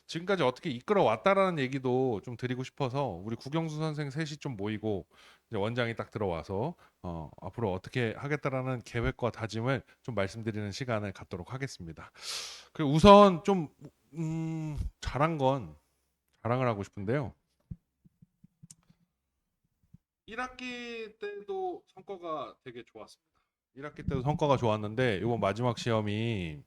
지금까지 어떻게 이끌어 왔다라는 얘기도 좀 드리고 싶어서 우리 국영수 선생 셋이 좀 모이고 이제 원장이 딱 들어와서 앞으로 어떻게 하겠다라는 계획과 다짐을 좀 말씀드리는 시간을 갖도록 하겠습니다. 그 우선 좀 잘한 건 자랑을 하고 싶은데요. 1학기 때도 성과가 되게 좋았습니다. 1학기 때도 성과가 좋았는데 이번 마지막 시험이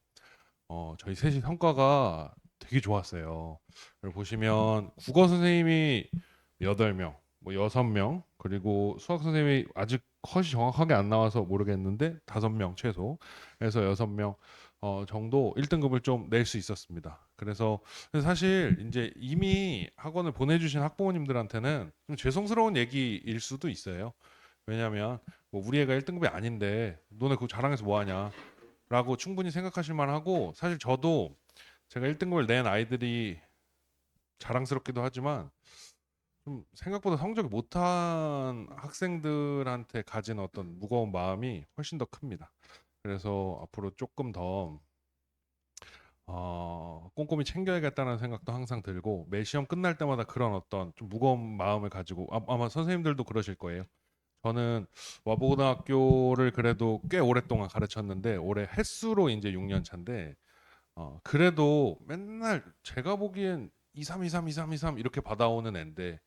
저희 셋이 성과가 되게 좋았어요. 여기 보시면 국어 선생님이 8명, 뭐 6명, 그리고 수학 선생님이 아직 컷이 정확하게 안 나와서 모르겠는데 5명 최소. 그래서 6명 정도 1등급을 좀 낼 수 있었습니다. 그래서 사실 이제 이미 학원을 보내주신 학부모님들한테는 좀 죄송스러운 얘기일 수도 있어요. 왜냐하면 뭐 우리 애가 1등급이 아닌데 너네 그거 자랑해서 뭐 하냐? 라고 충분히 생각하실 만하고 사실 저도 제가 1등급을 낸 아이들이 자랑스럽기도 하지만 좀 생각보다 성적이 못한 학생들한테 가진 어떤 무거운 마음이 훨씬 더 큽니다. 그래서 앞으로 조금 더 꼼꼼히 챙겨야겠다는 생각도 항상 들고 매 시험 끝날 때마다 그런 어떤 좀 무거운 마음을 가지고 아마 선생님들도 그러실 거예요. 저는 와보고등학교를 그래도 꽤 오랫동안 가르쳤는데 올해 횟수로 이제 6년 차인데 그래도 맨날 제가 보기엔 23, 23, 23, 23 이렇게 받아오는 앤데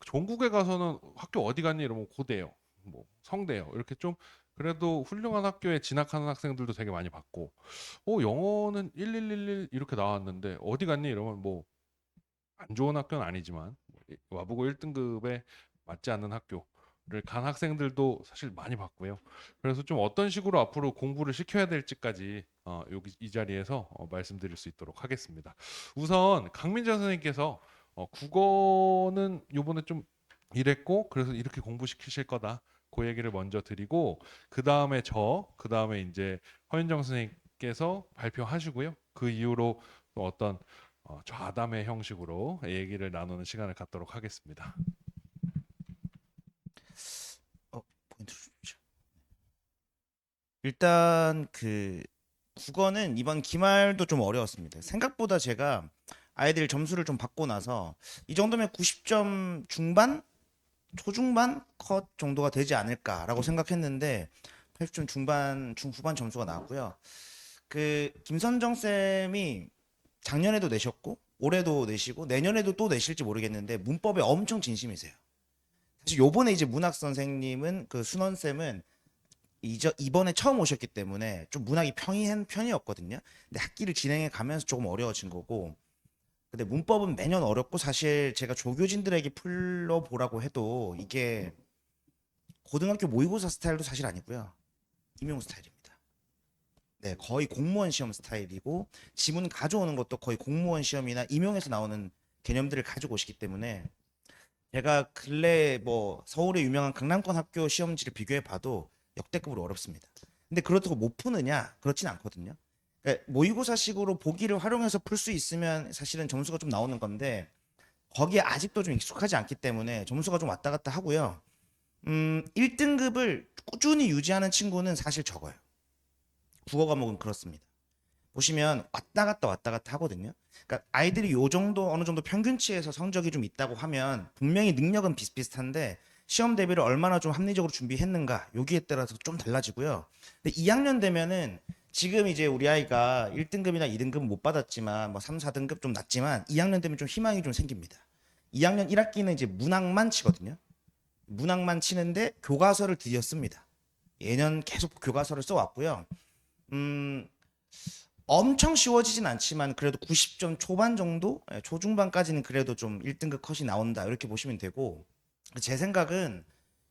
전국에 가서는 학교 어디 갔니 이러면 고대요. 뭐 성대요. 이렇게 좀 그래도 훌륭한 학교에 진학하는 학생들도 되게 많이 봤고 영어는 1111 이렇게 나왔는데 어디 갔니 이러면 뭐 안 좋은 학교는 아니지만 와보고 1등급에 맞지 않는 학교를 간 학생들도 사실 많이 봤고요. 그래서 좀 어떤 식으로 앞으로 공부를 시켜야 될지까지 여기 이 자리에서 말씀드릴 수 있도록 하겠습니다. 우선 강민재 선생님께서 국어는 요번에 좀 이랬고 그래서 이렇게 공부시키실 거다. 그 얘기를 먼저 드리고 그 다음에 이제 허윤정 선생님께서 발표하시고요. 그 이후로 또 어떤 좌담의 형식으로 얘기를 나누는 시간을 갖도록 하겠습니다. 어, 포인트 주십시오. 일단 국어는 이번 기말도 좀 어려웠습니다. 생각보다 제가 아이들 점수를 좀 받고 나서 이 정도면 90점 중반, 초중반 컷 정도가 되지 않을까라고 생각했는데 80점 중반, 중후반 점수가 나왔고요. 김선정 쌤이 작년에도 내셨고 올해도 내시고 내년에도 또 내실지 모르겠는데 문법에 엄청 진심이세요. 사실 요번에 이제 문학 선생님은 순원 쌤은 이번에 처음 오셨기 때문에 좀 문학이 평이한 편이었거든요. 근데 학기를 진행해 가면서 조금 어려워진 거고. 근데 문법은 매년 어렵고 사실 제가 조교진들에게 풀러보라고 해도 이게 고등학교 모의고사 스타일도 사실 아니고요. 임용 스타일입니다. 네, 거의 공무원 시험 스타일이고 지문 가져오는 것도 거의 공무원 시험이나 임용에서 나오는 개념들을 가지고 오시기 때문에 제가 근래 뭐 서울의 유명한 강남권 학교 시험지를 비교해 봐도 역대급으로 어렵습니다. 근데 그렇다고 못 푸느냐? 그렇진 않거든요. 그러니까 모의고사식으로 보기를 활용해서 풀 수 있으면 사실은 점수가 좀 나오는 건데 거기에 아직도 좀 익숙하지 않기 때문에 점수가 좀 왔다 갔다 하고요. 1등급을 꾸준히 유지하는 친구는 사실 적어요. 국어 과목은 그렇습니다. 보시면 왔다 갔다 하거든요. 그러니까 아이들이 요 정도 어느 정도 평균치에서 성적이 좀 있다고 하면 분명히 능력은 비슷비슷한데 시험 대비를 얼마나 좀 합리적으로 준비했는가 여기에 따라서 좀 달라지고요. 근데 2학년 되면은 지금 이제 우리 아이가 1등급이나 2등급 못 받았지만 뭐 3, 4등급 좀 낮지만 2학년 되면 좀 희망이 좀 생깁니다. 2학년 1학기는 이제 문학만 치거든요. 문학만 치는데 교과서를 드디어 씁니다. 예년 계속 교과서를 써왔고요. 음, 엄청 쉬워지진 않지만 그래도 90점 초반 정도? 초중반까지는 그래도 좀 1등급 컷이 나온다. 이렇게 보시면 되고 제 생각은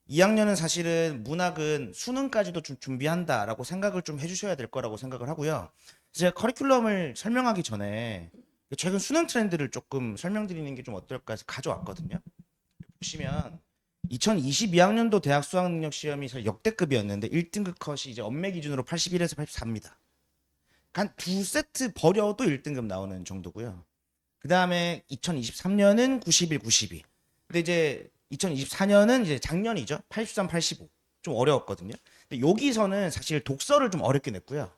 2학년은 사실은 문학은 수능까지도 좀 준비한다라고 생각을 좀 해주셔야 될 거라고 생각을 하고요. 제가 커리큘럼을 설명하기 전에 최근 수능 트렌드를 조금 설명드리는 게 좀 어떨까 해서 가져왔거든요. 보시면 2022학년도 대학 수학능력 시험이 역대급이었는데 1등급 컷이 이제 엄매 기준으로 81에서 84입니다. 한 두 세트 버려도 1등급 나오는 정도고요. 그 다음에 2023년은 91, 92. 근데 이제 2024년은 이제 작년이죠. 83, 85. 좀 어려웠거든요. 근데 여기서는 사실 독서를 좀 어렵게 냈고요.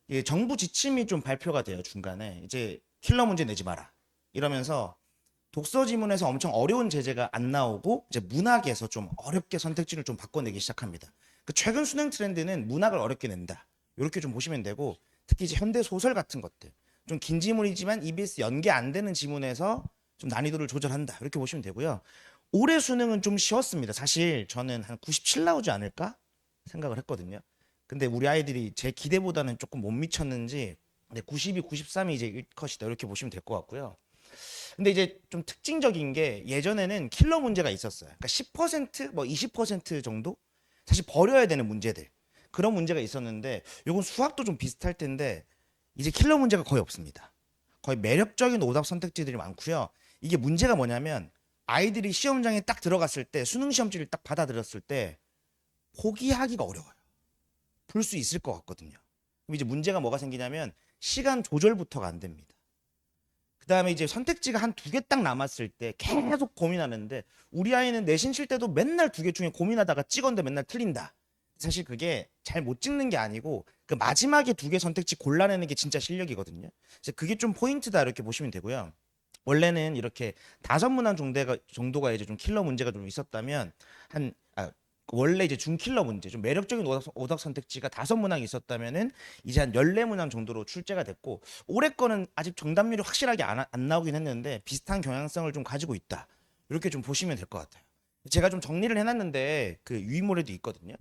예, 정부 지침이 좀 발표가 돼요. 중간에 이제 킬러 문제 내지 마라. 이러면서 독서 지문에서 엄청 어려운 제재가 안 나오고 이제 문학에서 좀 어렵게 선택지를 좀 바꿔내기 시작합니다. 그 최근 수능 트렌드는 문학을 어렵게 낸다. 이렇게 좀 보시면 되고 특히 이제 현대 소설 같은 것들 좀 긴 지문이지만 EBS 연계 안 되는 지문에서 좀 난이도를 조절한다. 이렇게 보시면 되고요. 올해 수능은 좀 쉬웠습니다. 사실 저는 한 97 나오지 않을까 생각을 했거든요. 근데 우리 아이들이 제 기대보다는 조금 못 미쳤는지 92, 93이 이제 1컷이다 이렇게 보시면 될 것 같고요. 근데 이제 좀 특징적인 게 예전에는 킬러 문제가 있었어요. 그러니까 10%뭐 20% 정도 사실 버려야 되는 문제들 그런 문제가 있었는데 요건 수학도 좀 비슷할 텐데 이제 킬러 문제가 거의 없습니다. 거의 매력적인 오답 선택지들이 많고요. 이게 문제가 뭐냐면 아이들이 시험장에 딱 들어갔을 때 수능 시험지를 딱 받아들였을 때 포기하기가 어려워요. 풀 수 있을 것 같거든요. 그럼 이제 문제가 뭐가 생기냐면 시간 조절부터가 안 됩니다. 그다음에 이제 선택지가 한 두 개 딱 남았을 때 계속 고민하는데 우리 아이는 내신 칠 때도 맨날 두 개 중에 고민하다가 찍었는데 맨날 틀린다. 사실 그게 잘 못 찍는 게 아니고 그 마지막에 두 개 선택지 골라내는 게 진짜 실력이거든요. 그래서 그게 좀 포인트다 이렇게 보시면 되고요. 원래는 이렇게 다섯 문항 정도가 이제 좀 킬러 문제가 좀 있었다면 원래 이제 중킬러 문제 좀 매력적인 오답 선택지가 다섯 문항이 있었다면은 이제 한 14문항 정도로 출제가 됐고 올해 거는 아직 정답률이 확실하게 안 나오긴 했는데 비슷한 경향성을 좀 가지고 있다. 이렇게 좀 보시면 될 것 같아요. 제가 좀 정리를 해놨는데 그 유의모레도 있거든요.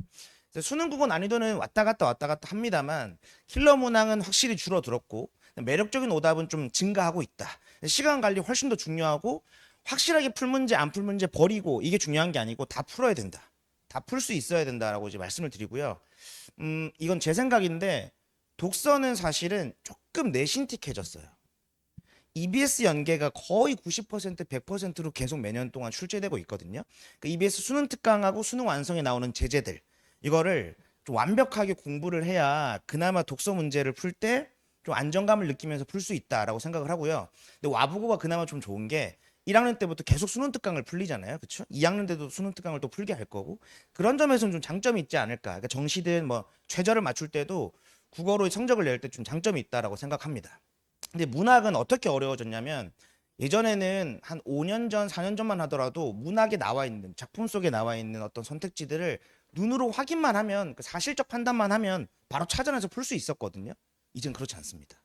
수능 국어 난이도는 왔다 갔다 합니다만 킬러 문항은 확실히 줄어들었고 매력적인 오답은 좀 증가하고 있다. 시간 관리 훨씬 더 중요하고 확실하게 풀 문제 안 풀 문제 버리고 이게 중요한 게 아니고 다 풀어야 된다. 다 풀 수 있어야 된다라고 이제 말씀을 드리고요. 이건 제 생각인데 독서는 사실은 조금 내신틱해졌어요. EBS 연계가 거의 90% 100%로 계속 매년 동안 출제되고 있거든요. 그 EBS 수능 특강하고 수능 완성에 나오는 제재들 이거를 좀 완벽하게 공부를 해야 그나마 독서 문제를 풀 때 좀 안정감을 느끼면서 풀 수 있다라고 생각을 하고요. 근데 와부고가 그나마 좀 좋은 게 1학년 때부터 계속 수능 특강을 풀리잖아요. 그렇죠? 2학년 때도 수능 특강을 또 풀게 할 거고. 그런 점에서는 좀 장점이 있지 않을까. 그러니까 정시든 뭐 최저를 맞출 때도 국어로 성적을 낼 때 좀 장점이 있다라고 생각합니다. 근데 문학은 어떻게 어려워졌냐면 예전에는 한 5년 전, 4년 전만 하더라도 문학에 나와 있는 작품 속에 나와 있는 어떤 선택지들을 눈으로 확인만 하면 그 사실적 판단만 하면 바로 찾아내서 풀 수 있었거든요. 이젠 그렇지 않습니다.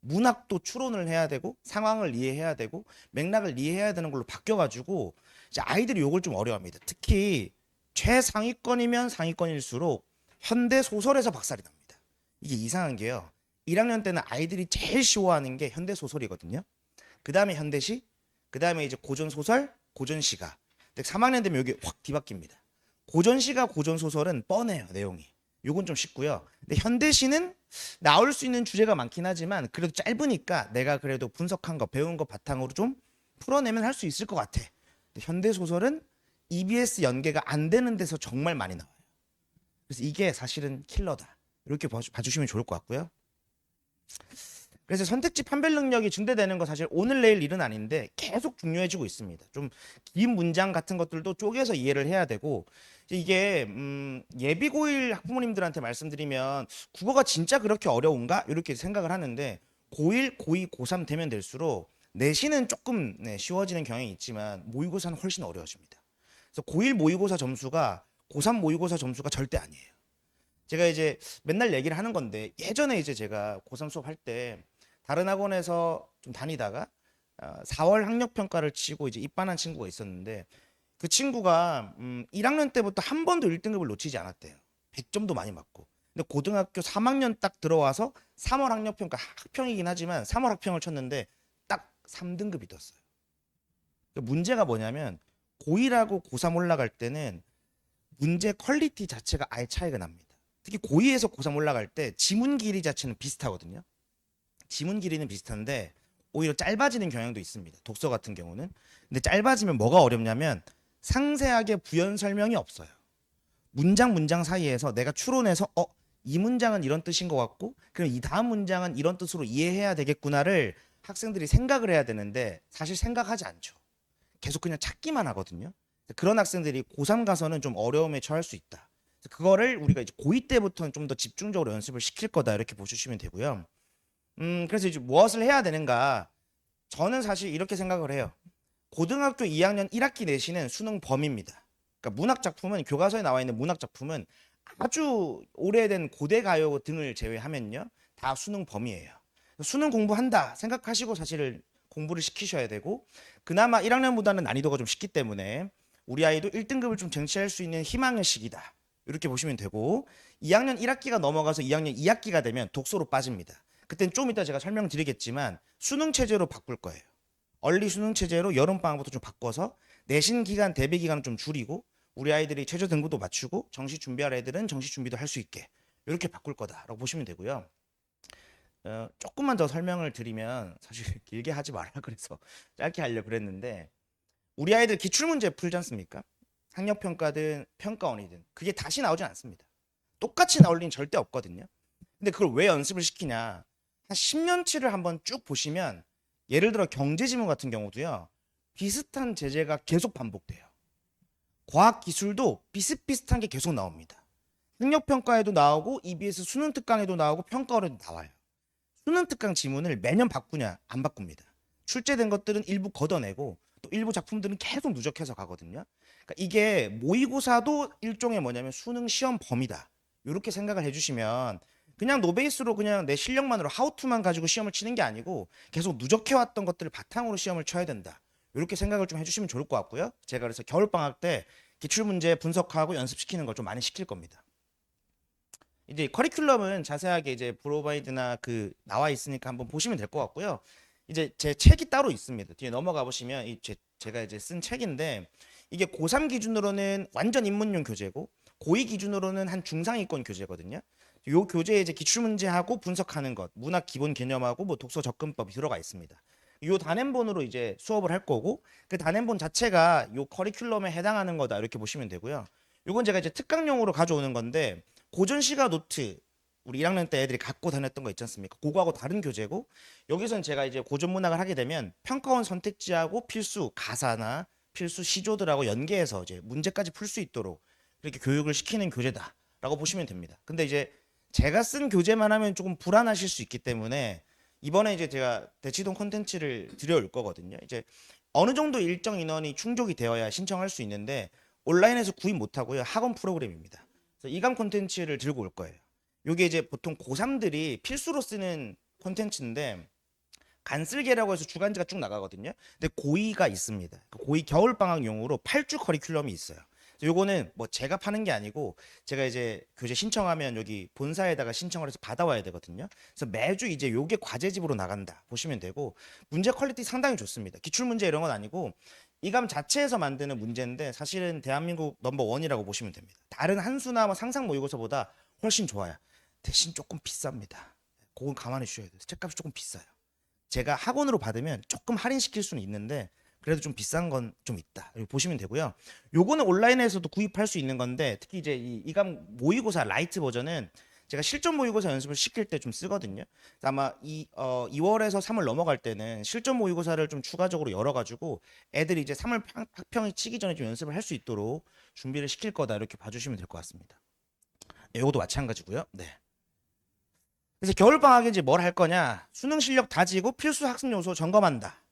문학도 추론을 해야 되고 상황을 이해해야 되고 맥락을 이해해야 되는 걸로 바뀌어가지고 이제 아이들이 요걸 좀 어려워합니다. 특히 최상위권이면 상위권일수록 현대 소설에서 박살이 납니다. 이게 이상한 게요. 1학년 때는 아이들이 제일 쉬워하는 게 현대 소설이거든요. 그 다음에 현대시, 그 다음에 이제 고전 소설, 고전 시가. 근데 3학년 되면 여기 확 뒤바뀝니다. 고전 시가, 고전 소설은 뻔해요 내용이. 요건 좀 쉽고요. 근데 현대시는 나올 수 있는 주제가 많긴 하지만 그래도 짧으니까 내가 그래도 분석한 거 배운 거 바탕으로 좀 풀어내면 할 수 있을 것 같아. 근데 현대 소설은 EBS 연계가 안 되는 데서 정말 많이 나와요. 그래서 이게 사실은 킬러다. 이렇게 봐주시면 좋을 것 같고요. 그래서 선택지 판별 능력이 증대되는 거 사실 오늘 내일 일은 아닌데 계속 중요해지고 있습니다. 좀 긴 문장 같은 것들도 쪼개서 이해를 해야 되고 이게 예비고일 학부모님들한테 말씀드리면 국어가 진짜 그렇게 어려운가 이렇게 생각을 하는데 고1, 고2, 고3 되면 될수록 내신은 조금 쉬워지는 경향이 있지만 모의고사는 훨씬 어려워집니다. 그래서 고1 모의고사 점수가 고3 모의고사 점수가 절대 아니에요. 제가 이제 맨날 얘기를 하는 건데 예전에 이제 제가 고3 수업할 때 다른 학원에서 좀 다니다가 4월 학력평가를 치고 이제 입반한 친구가 있었는데 그 친구가 1학년 때부터 한 번도 1등급을 놓치지 않았대요. 100점도 많이 맞고. 근데 고등학교 3학년 딱 들어와서 3월 학력평가 학평이긴 하지만 3월 학평을 쳤는데 딱 3등급이 떴어요. 문제가 뭐냐면 고1하고 고3 올라갈 때는 문제 퀄리티 자체가 아예 차이가 납니다. 특히 고2에서 고3 올라갈 때 지문 길이 자체는 비슷하거든요. 지문 길이는 비슷한데 오히려 짧아지는 경향도 있습니다. 독서 같은 경우는. 근데 짧아지면 뭐가 어렵냐면 상세하게 부연 설명이 없어요. 문장 사이에서 내가 추론해서 이 문장은 이런 뜻인 것 같고 그럼 이 다음 문장은 이런 뜻으로 이해해야 되겠구나를 학생들이 생각을 해야 되는데 사실 생각하지 않죠. 계속 그냥 찾기만 하거든요. 그런 학생들이 고3 가서는 좀 어려움에 처할 수 있다. 그거를 우리가 이제 고2 때부터는 좀 더 집중적으로 연습을 시킬 거다 이렇게 보시면 되고요. 그래서 이제 무엇을 해야 되는가? 저는 사실 이렇게 생각을 해요. 고등학교 2학년 1학기 내신은 수능 범위입니다. 그러니까 문학 작품은 교과서에 나와 있는 문학 작품은 아주 오래된 고대 가요 등을 제외하면요. 다 수능 범위예요. 수능 공부한다 생각하시고 사실 공부를 시키셔야 되고 그나마 1학년보다는 난이도가 좀 쉽기 때문에 우리 아이도 1등급을 좀 쟁취할 수 있는 희망의 시기다. 이렇게 보시면 되고 2학년 1학기가 넘어가서 2학년 2학기가 되면 독서로 빠집니다. 그땐 좀 이따 제가 설명드리겠지만 수능 체제로 바꿀 거예요. 얼리 수능 체제로 여름 방학부터 좀 바꿔서 내신 기간 대비 기간을 좀 줄이고 우리 아이들이 최저 등급도 맞추고 정시 준비할 애들은 정시 준비도 할 수 있게 이렇게 바꿀 거다라고 보시면 되고요. 조금만 더 설명을 드리면 사실 길게 하지 말라 그래서 짧게 하려고 그랬는데 우리 아이들 기출문제 풀지 않습니까? 학력평가든 평가원이든 그게 다시 나오진 않습니다. 똑같이 나올 리는 절대 없거든요. 근데 그걸 왜 연습을 시키냐? 한 10년치를 한번 쭉 보시면 예를 들어 경제지문 같은 경우도요. 비슷한 제재가 계속 반복돼요. 과학기술도 비슷비슷한 게 계속 나옵니다. 학력평가에도 나오고 EBS 수능특강에도 나오고 평가원에도 나와요. 수능특강 지문을 매년 바꾸냐? 안 바꿉니다. 출제된 것들은 일부 걷어내고 또 일부 작품들은 계속 누적해서 가거든요. 그러니까 이게 모의고사도 일종의 뭐냐면 수능 시험 범위다. 이렇게 생각을 해주시면 그냥 노베이스로 그냥 내 실력만으로 하우투만 가지고 시험을 치는 게 아니고 계속 누적해왔던 것들을 바탕으로 시험을 쳐야 된다. 이렇게 생각을 좀 해주시면 좋을 것 같고요. 제가 그래서 겨울방학 때 기출문제 분석하고 연습시키는 걸 좀 많이 시킬 겁니다. 이제 커리큘럼은 자세하게 이제 브로바이드나 그 나와 있으니까 한번 보시면 될 것 같고요. 이제 제 책이 따로 있습니다. 뒤에 넘어가 보시면 제가 이제 쓴 책인데 이게 고3 기준으로는 완전 입문용 교재고 고2 기준으로는 한 중상위권 교재거든요. 요 교재에 이제 기출문제하고 분석하는 것, 문학 기본 개념하고 뭐 독서 접근법이 들어가 있습니다. 요 단행본으로 이제 수업을 할 거고 그 단행본 자체가 요 커리큘럼에 해당하는 거다 이렇게 보시면 되고요. 요건 제가 이제 특강용으로 가져오는 건데 고전 시가 노트 우리 1학년 때 애들이 갖고 다녔던 거 있지 않습니까? 그거하고 다른 교재고 여기선 제가 이제 고전 문학을 하게 되면 평가원 선택지하고 필수 가사나 필수 시조들하고 연계해서 이제 문제까지 풀 수 있도록 이렇게 교육을 시키는 교재다라고 보시면 됩니다. 근데 이제 제가 쓴 교재만 하면 조금 불안하실 수 있기 때문에 이번에 이제 제가 대치동 콘텐츠를 들여올 거거든요. 이제 어느 정도 일정 인원이 충족이 되어야 신청할 수 있는데 온라인에서 구입 못 하고요. 학원 프로그램입니다. 그래서 이감 콘텐츠를 들고 올 거예요. 요게 이제 보통 고3들이 필수로 쓰는 콘텐츠인데 간쓸개라고 해서 주간지가 쭉 나가거든요. 근데 고2가 있습니다. 고2 겨울방학용으로 8주 커리큘럼이 있어요. 요거는 뭐 제가 파는 게 아니고 제가 이제 교재 신청하면 여기 본사에다가 신청을 해서 받아와야 되거든요. 그래서 매주 이제 요게 과제집으로 나간다 보시면 되고 문제 퀄리티 상당히 좋습니다. 기출문제 이런 건 아니고 이감 자체에서 만드는 문제인데 사실은 대한민국 넘버원이라고 보시면 됩니다. 다른 한수나 뭐 상상 모의고사보다 훨씬 좋아요. 대신 조금 비쌉니다. 그건 감안해 주셔야 돼요. 책값이 조금 비싸요. 제가 학원으로 받으면 조금 할인시킬 수는 있는데 그래도 좀 비싼 건 좀 있다. 이렇게 보시면 되고요. 요거는 온라인에서도 구입할 수 있는 건데 특히 이제 이감 모의고사 라이트 버전은 제가 실전 모의고사 연습을 시킬 때 좀 쓰거든요. 아마 2월에서 3월 넘어갈 때는 실전 모의고사를 좀 추가적으로 열어가지고 애들이 이제 3월 학평이 치기 전에 좀 연습을 할 수 있도록 준비를 시킬 거다 이렇게 봐주시면 될 것 같습니다. 네, 요것도 마찬가지고요. 네. 그래서 겨울방학에 이제 뭘 할 거냐? 수능 실력 다지고 필수 학습 요소 점검한다.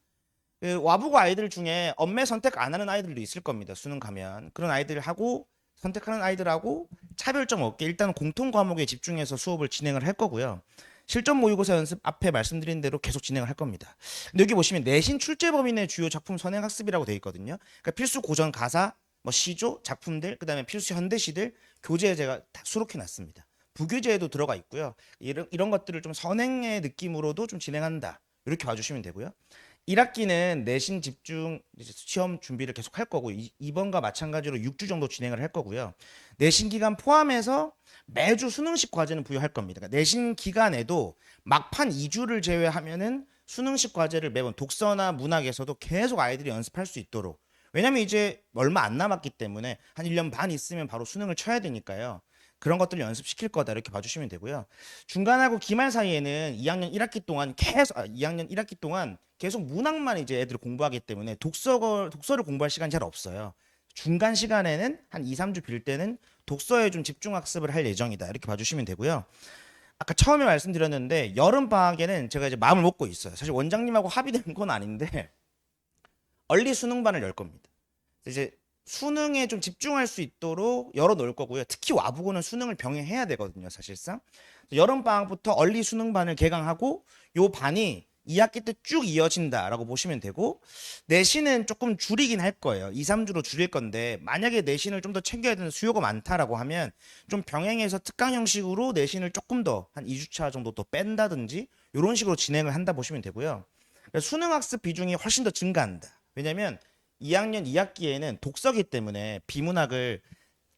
그 와보고 아이들 중에 엄매 선택 안 하는 아이들도 있을 겁니다. 수능 가면 그런 아이들하고 선택하는 아이들하고 차별점 없게 일단 공통 과목에 집중해서 수업을 진행을 할 거고요. 실전 모의고사 연습 앞에 말씀드린 대로 계속 진행을 할 겁니다. 근데 여기 보시면 내신 출제 범위 내 주요 작품 선행 학습이라고 되어 있거든요. 그러니까 필수 고전 가사, 뭐 시조, 작품들, 그다음에 필수 현대시들 교재에 제가 다 수록해 놨습니다. 부교재에도 들어가 있고요. 이런 것들을 좀 선행의 느낌으로도 좀 진행한다. 이렇게 봐주시면 되고요. 1학기는 내신 집중 시험 준비를 계속 할 거고 이번과 마찬가지로 6주 정도 진행을 할 거고요. 내신 기간 포함해서 매주 수능식 과제는 부여할 겁니다. 그러니까 내신 기간에도 막판 2주를 제외하면은 수능식 과제를 매번 독서나 문학에서도 계속 아이들이 연습할 수 있도록 왜냐면 이제 얼마 안 남았기 때문에 한 1년 반 있으면 바로 수능을 쳐야 되니까요. 그런 것들을 연습시킬 거다 이렇게 봐주시면 되고요. 중간하고 기말 사이에는 2학년 1학기 동안 2학년 1학기 동안 계속 문학만 이제 애들이 공부하기 때문에 독서를 공부할 시간이 잘 없어요. 중간 시간에는 한 2, 3주 빌 때는 독서에 좀 집중 학습을 할 예정이다 이렇게 봐주시면 되고요. 아까 처음에 말씀드렸는데 여름 방학에는 제가 이제 마음을 먹고 있어요. 사실 원장님하고 합의된 건 아닌데 얼리 수능반을 열 겁니다. 이제 수능에 좀 집중할 수 있도록 열어 놓을 거고요. 특히 와보고는 수능을 병행해야 되거든요, 사실상. 여름 방학부터 얼리 수능반을 개강하고 요 반이 2학기 때 쭉 이어진다라고 보시면 되고 내신은 조금 줄이긴 할 거예요. 2, 3주로 줄일 건데 만약에 내신을 좀 더 챙겨야 되는 수요가 많다라고 하면 좀 병행해서 특강 형식으로 내신을 조금 더 한 2주차 정도 더 뺀다든지 이런 식으로 진행을 한다 보시면 되고요. 그래서 수능 학습 비중이 훨씬 더 증가한다. 왜냐면 2학년 2학기에는 독서기 때문에 비문학을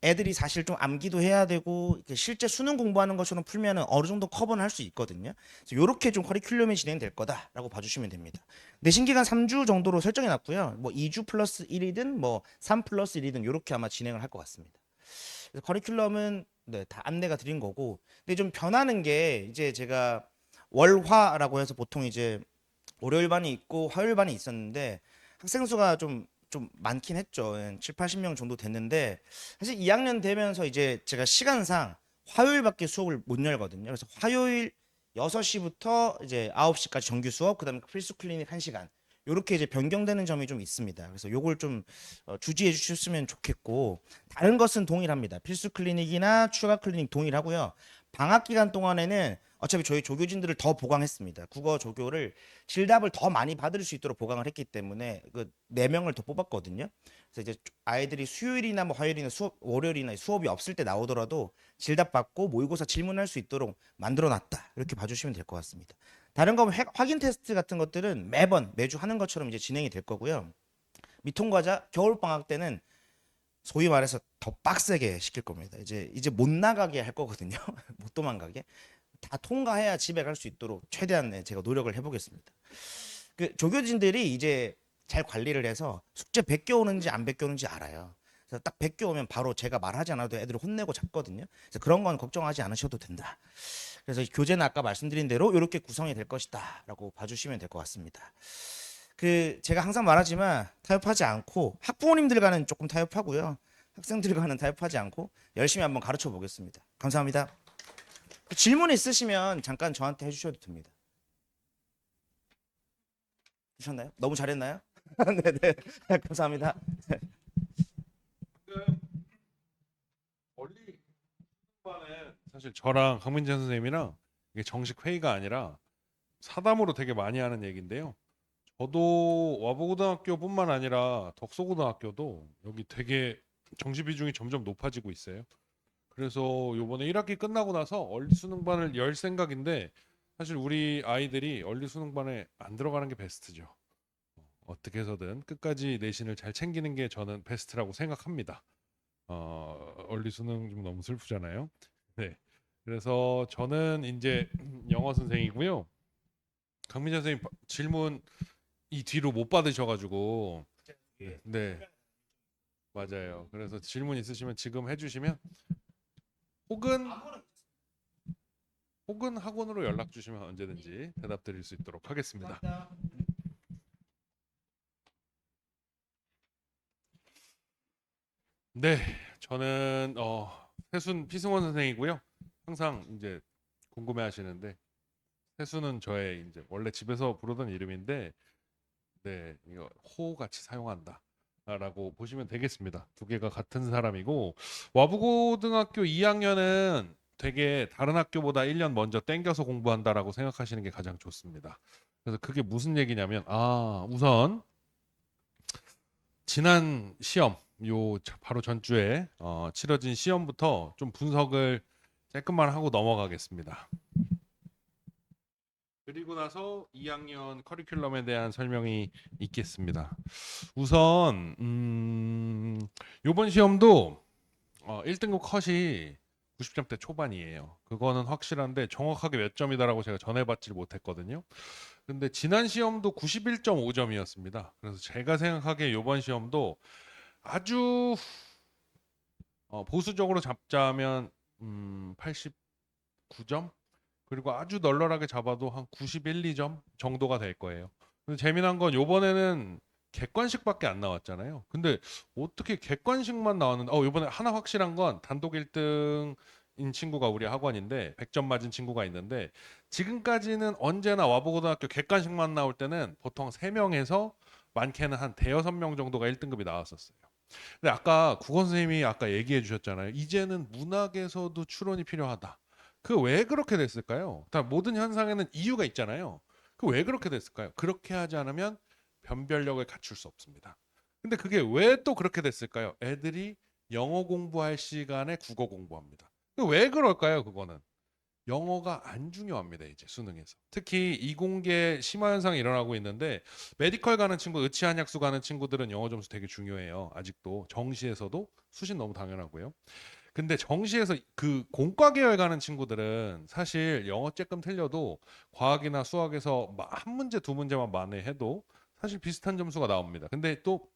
애들이 사실 좀 암기도 해야 되고 이렇게 실제 수능 공부하는 것처럼 풀면은 어느 정도 커버는 할 수 있거든요. 그래서 이렇게 좀 커리큘럼이 진행될 거다라고 봐주시면 됩니다. 내신 기간 3주 정도로 설정해 놨고요. 뭐 2주 플러스 1이든 뭐 3 플러스 1이든 이렇게 아마 진행을 할 것 같습니다. 그래서 커리큘럼은 네, 다 안내가 드린 거고, 근데 좀 변하는 게 이제 제가 월화라고 해서 보통 이제 월요일 반이 있고 화요일 반이 있었는데 학생 수가 좀 많긴 했죠. 7, 80명 정도 됐는데 사실 2학년 되면서 이제 제가 시간상 화요일밖에 수업을 못 열거든요. 그래서 화요일 6시부터 이제 9시까지 정규 수업, 그다음에 필수 클리닉 1시간. 요렇게 이제 변경되는 점이 좀 있습니다. 그래서 요걸 좀 주지해 주셨으면 좋겠고 다른 것은 동일합니다. 필수 클리닉이나 추가 클리닉 동일하고요. 방학 기간 동안에는 어차피 저희 조교진들을 더 보강했습니다. 국어 조교를 질답을 더 많이 받을 수 있도록 보강을 했기 때문에 그 4명을 더 뽑았거든요. 그래서 이제 아이들이 수요일이나 뭐 화요일이나 수업, 월요일이나 수업이 없을 때 나오더라도 질답 받고 모의고사 질문할 수 있도록 만들어 놨다. 이렇게 봐주시면 될 것 같습니다. 다른 거 확인 테스트 같은 것들은 매주 하는 것처럼 이제 진행이 될 거고요. 미통과자 겨울 방학 때는 소위 말해서 더 빡세게 시킬 겁니다. 이제 못 나가게 할 거거든요. 못 도망가게. 다 통과해야 집에 갈 수 있도록 최대한 네, 제가 노력을 해보겠습니다. 그 조교진들이 이제 잘 관리를 해서 숙제 100개 오는지 안 100개 오는지 알아요. 그래서 딱 100개 오면 바로 제가 말하지 않아도 애들을 혼내고 잡거든요. 그래서 그런 건 걱정하지 않으셔도 된다. 그래서 교재는 아까 말씀드린 대로 이렇게 구성이 될 것이다라고 봐주시면 될 것 같습니다. 그 제가 항상 말하지만 타협하지 않고 학부모님들과는 조금 타협하고요. 학생들과는 타협하지 않고 열심히 한번 가르쳐 보겠습니다. 감사합니다. 질문 있으시면 잠깐 저한테 해주셔도 됩니다. 되셨나요? 너무 잘했나요? 네네. 감사합니다. 원리 수능반은 사실 저랑 강민재 선생님이랑 이게 정식 회의가 아니라 사담으로 되게 많이 하는 얘기인데요. 저도 와보고등학교뿐만 아니라 덕소고등학교도 여기 되게 정시 비중이 점점 높아지고 있어요. 그래서 요번에 1학기 끝나고 나서 얼리 수능반을 열 생각인데 사실 우리 아이들이 얼리 수능반에 안 들어가는 게 베스트죠. 어떻게 해서든 끝까지 내신을 잘 챙기는 게 저는 베스트라고 생각합니다. 얼리 수능 좀 너무 슬프잖아요. 네. 그래서 저는 이제 영어 선생이고요. 강민재 선생님 질문 이 뒤로 못 받으셔가지고 네 맞아요. 그래서 질문 있으시면 지금 해주시면 혹은 학원으로 연락 주시면 언제든지 대답 드릴 수 있도록 하겠습니다. 네, 저는 세순 피승원 선생이고요. 항상 이제 궁금해하시는데 세순은 저의 이제 원래 집에서 부르던 이름인데 네 이거 호 같이 사용한다. 라고 보시면 되겠습니다. 두 개가 같은 사람이고 와부고등학교 2학년은 되게 다른 학교보다 1년 먼저 땡겨서 공부한다라고 생각하시는 게 가장 좋습니다. 그래서 그게 무슨 얘기냐면 우선 지난 시험 바로 전주에 치러진 시험부터 좀 분석을 조금만 하고 넘어가겠습니다. 그리고 나서 2학년 커리큘럼에 대한 설명이 있겠습니다. 우선 이번 시험도 1등급 컷이 90점대 초반이에요. 그거는 확실한데 정확하게 몇 점이다라고 제가 전해받지 못했거든요. 근데 지난 시험도 91.5점이었습니다. 그래서 제가 생각하기에 이번 시험도 아주 보수적으로 잡자면 89점? 그리고 아주 널널하게 잡아도 한 91, 2점 정도가 될 거예요. 근데 재미난 건 이번에는 객관식밖에 안 나왔잖아요. 근데 어떻게 객관식만 나왔는데 이번에 하나 확실한 건 단독 1등 친구가 우리 학원인데 100점 맞은 친구가 있는데 지금까지는 언제나 와보고등학교 객관식만 나올 때는 보통 3명에서 많게는 한 대여섯 명 정도가 1등급이 나왔었어요. 근데 아까 국어 선생님이 아까 얘기해 주셨잖아요. 이제는 문학에서도 추론이 필요하다. 그 왜 그렇게 됐을까요? 다 모든 현상에는 이유가 있잖아요. 그 왜 그렇게 됐을까요? 그렇게 하지 않으면 변별력을 갖출 수 없습니다. 근데 그게 왜 또 그렇게 됐을까요? 애들이 영어 공부할 시간에 국어 공부합니다. 왜 그럴까요? 그거는 영어가 안 중요합니다. 이제 수능에서 특히 이공계 심화 현상이 일어나고 있는데 메디컬 가는 친구, 의치한약수 가는 친구들은 영어 점수 되게 중요해요. 아직도 정시에서도 수시 너무 당연하고요. 근데 정시에서 그 공과 계열 가는 친구들은 사실 영어 조금 틀려도 과학이나 수학에서 한 문제 두 문제만 만회해도 사실 비슷한 점수가 나옵니다. 근데 또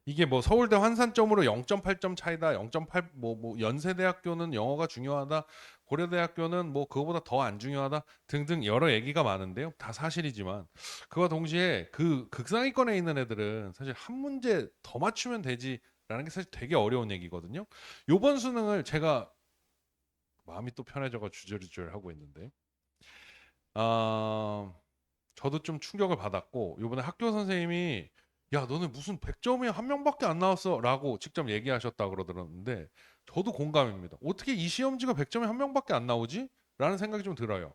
이게 뭐 서울대 환산점으로 0.8점 차이다. 0.8 뭐 연세대학교는 영어가 중요하다. 고려대학교는 뭐 그거보다 더 안 중요하다 등등 여러 얘기가 많은데요. 다 사실이지만 그와 동시에 그 극상위권에 있는 애들은 사실 한 문제 더 맞추면 되지라는 게 사실 되게 어려운 얘기거든요. 요번 수능을 제가 마음이 또 편해져가 주저리주저 하고 있는데 아 저도 좀 충격을 받았고 요번에 학교 선생님이 야 너는 무슨 100점이 한 명밖에 안 나왔어라고 직접 얘기하셨다 그러더라는데 저도 공감입니다. 어떻게 이 시험지가 100점이 한 명밖에 안 나오지? 라는 생각이 좀 들어요.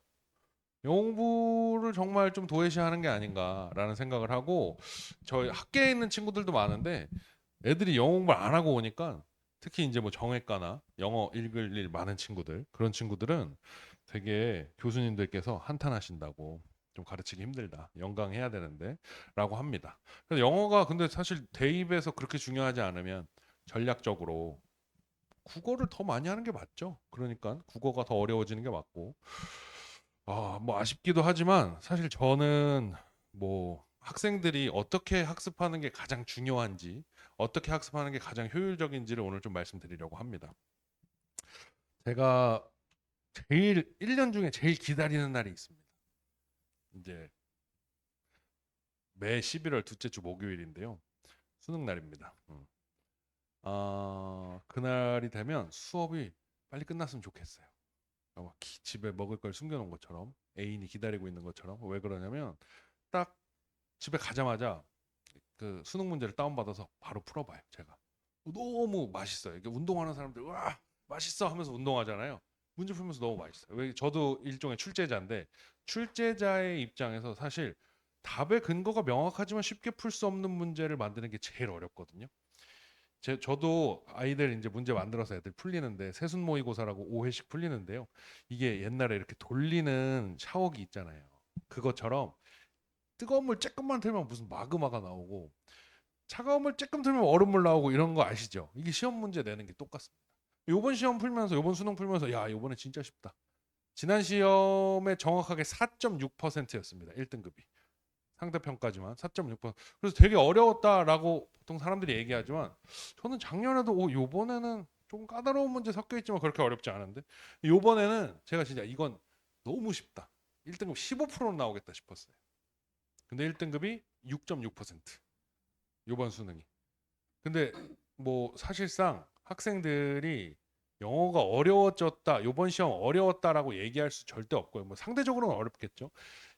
영어 공부를 정말 좀 도외시하는 게 아닌가라는 생각을 하고 저희 학계에 있는 친구들도 많은데 애들이 영어 공부를 안 하고 오니까 특히 이제 뭐 정외과나 영어 읽을 일 많은 친구들 그런 친구들은 되게 교수님들께서 한탄하신다고 좀 가르치기 힘들다. 연강해야 되는데라고 합니다. 그래서 영어가 근데 사실 대입에서 그렇게 중요하지 않으면 전략적으로 국어를 더 많이 하는 게 맞죠. 그러니까 국어가 더 어려워지는 게 맞고 뭐 아쉽기도 하지만 사실 저는 뭐 학생들이 어떻게 학습하는 게 가장 중요한지 어떻게 학습하는 게 가장 효율적인지를 오늘 좀 말씀드리려고 합니다. 제가 제일 1년 중에 제일 기다리는 날이 있습니다. 이제 매 11월 둘째 주 목요일인데요. 수능 날입니다. 그날이 되면 수업이 빨리 끝났으면 좋겠어요. 집에 먹을 걸 숨겨놓은 것처럼 애인이 기다리고 있는 것처럼 왜 그러냐면 딱 집에 가자마자 그 수능 문제를 다운받아서 바로 풀어봐요. 제가 너무 맛있어요. 이게 운동하는 사람들 와 맛있어 하면서 운동하잖아요. 문제 풀면서 너무 맛있어요. 왜 저도 일종의 출제자인데 출제자의 입장에서 사실 답의 근거가 명확하지만 쉽게 풀 수 없는 문제를 만드는 게 제일 어렵거든요. 저도 아이들 이제 문제 만들어서 애들 풀리는데 세순 모의고사라고 5회씩 풀리는데요. 이게 옛날에 이렇게 돌리는 샤워기 있잖아요. 그것처럼 뜨거운 물 조금만 틀면 무슨 마그마가 나오고 차가운 물 조금 틀면 얼음물 나오고 이런 거 아시죠? 이게 시험 문제 내는 게 똑같습니다. 요번 시험 풀면서 요번 수능 풀면서 야 요번에 진짜 쉽다. 지난 시험에 정확하게 4.6%였습니다. 1등급이. 상대평가지만 4.6%. 그래서 되게 어려웠다라고 보통 사람들이 얘기하지만 저는 작년에도 요번에는 좀 까다로운 문제 섞여 있지만 그렇게 어렵지 않은데 요번에는 제가 진짜 이건 너무 쉽다. 1등급 15%는 나오겠다 싶었어요. 근데 1등급이 6.6%. 요번 수능이. 근데 뭐 사실상 학생들이 영어가 어려워졌다. 요번 시험 어려웠다라고 얘기할 수 절대 없고요. 뭐 상대적으로는 어렵겠죠.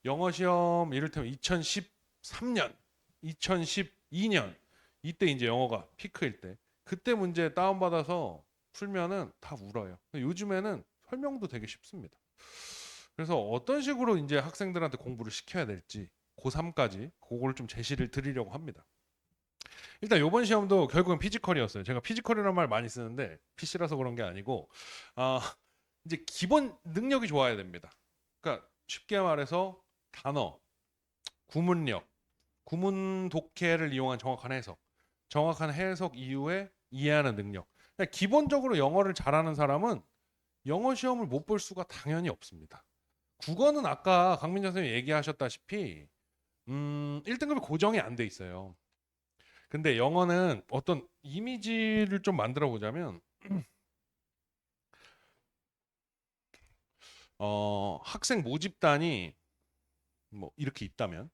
영어 시험 이를테면 2013년, 2012년 이때 이제 영어가 피크일 때 그때 문제 다운받아서 풀면은 다 울어요. 요즘에는 설명도 되게 쉽습니다. 그래서 어떤 식으로 이제 학생들한테 공부를 시켜야 될지 고3까지 그거를 좀 제시를 드리려고 합니다. 일단 요번 시험도 결국은 피지컬이었어요. 제가 피지컬이라는 말 많이 쓰는데 PC라서 그런 게 아니고 아 이제 기본 능력이 좋아야 됩니다. 그러니까 쉽게 말해서 단어, 구문력, 구문 독해를 이용한 정확한 해석 이후에 이해하는 능력. 그러니까 기본적으로 영어를 잘하는 사람은 영어 시험을 못 볼 수가 당연히 없습니다. 국어는 아까 강민정 선생님이 얘기하셨다시피 1등급이 고정이 안 돼 있어요. 근데 영어는 어떤 이미지를 좀 만들어 보자면 학생 모집단이 뭐 이렇게 있다면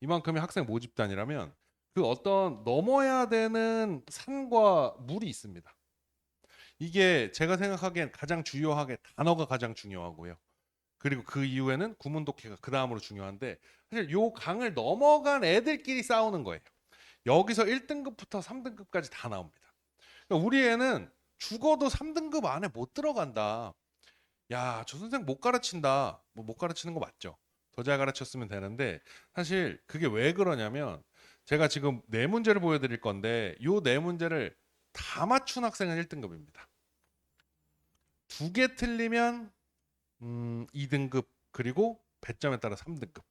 이만큼의 학생 모집단이라면 그 어떤 넘어야 되는 산과 물이 있습니다. 이게 제가 생각하기엔 가장 주요하게 단어가 가장 중요하고요. 그리고 그 이후에는 구문 독해가 그 다음으로 중요한데 사실 요 강을 넘어간 애들끼리 싸우는 거예요. 여기서 1등급부터 3등급까지 다 나옵니다. 그러니까 우리 애는 죽어도 3등급 안에 못 들어간다. 야, 저 선생 못 가르친다. 뭐 못 가르치는 거 맞죠? 더 잘 가르쳤으면 되는데 사실 그게 왜 그러냐면 제가 지금 네 문제를 보여드릴 건데 요 네 문제를 다 맞춘 학생은 1등급입니다. 두 개 틀리면 2등급 그리고 배점에 따라 3등급.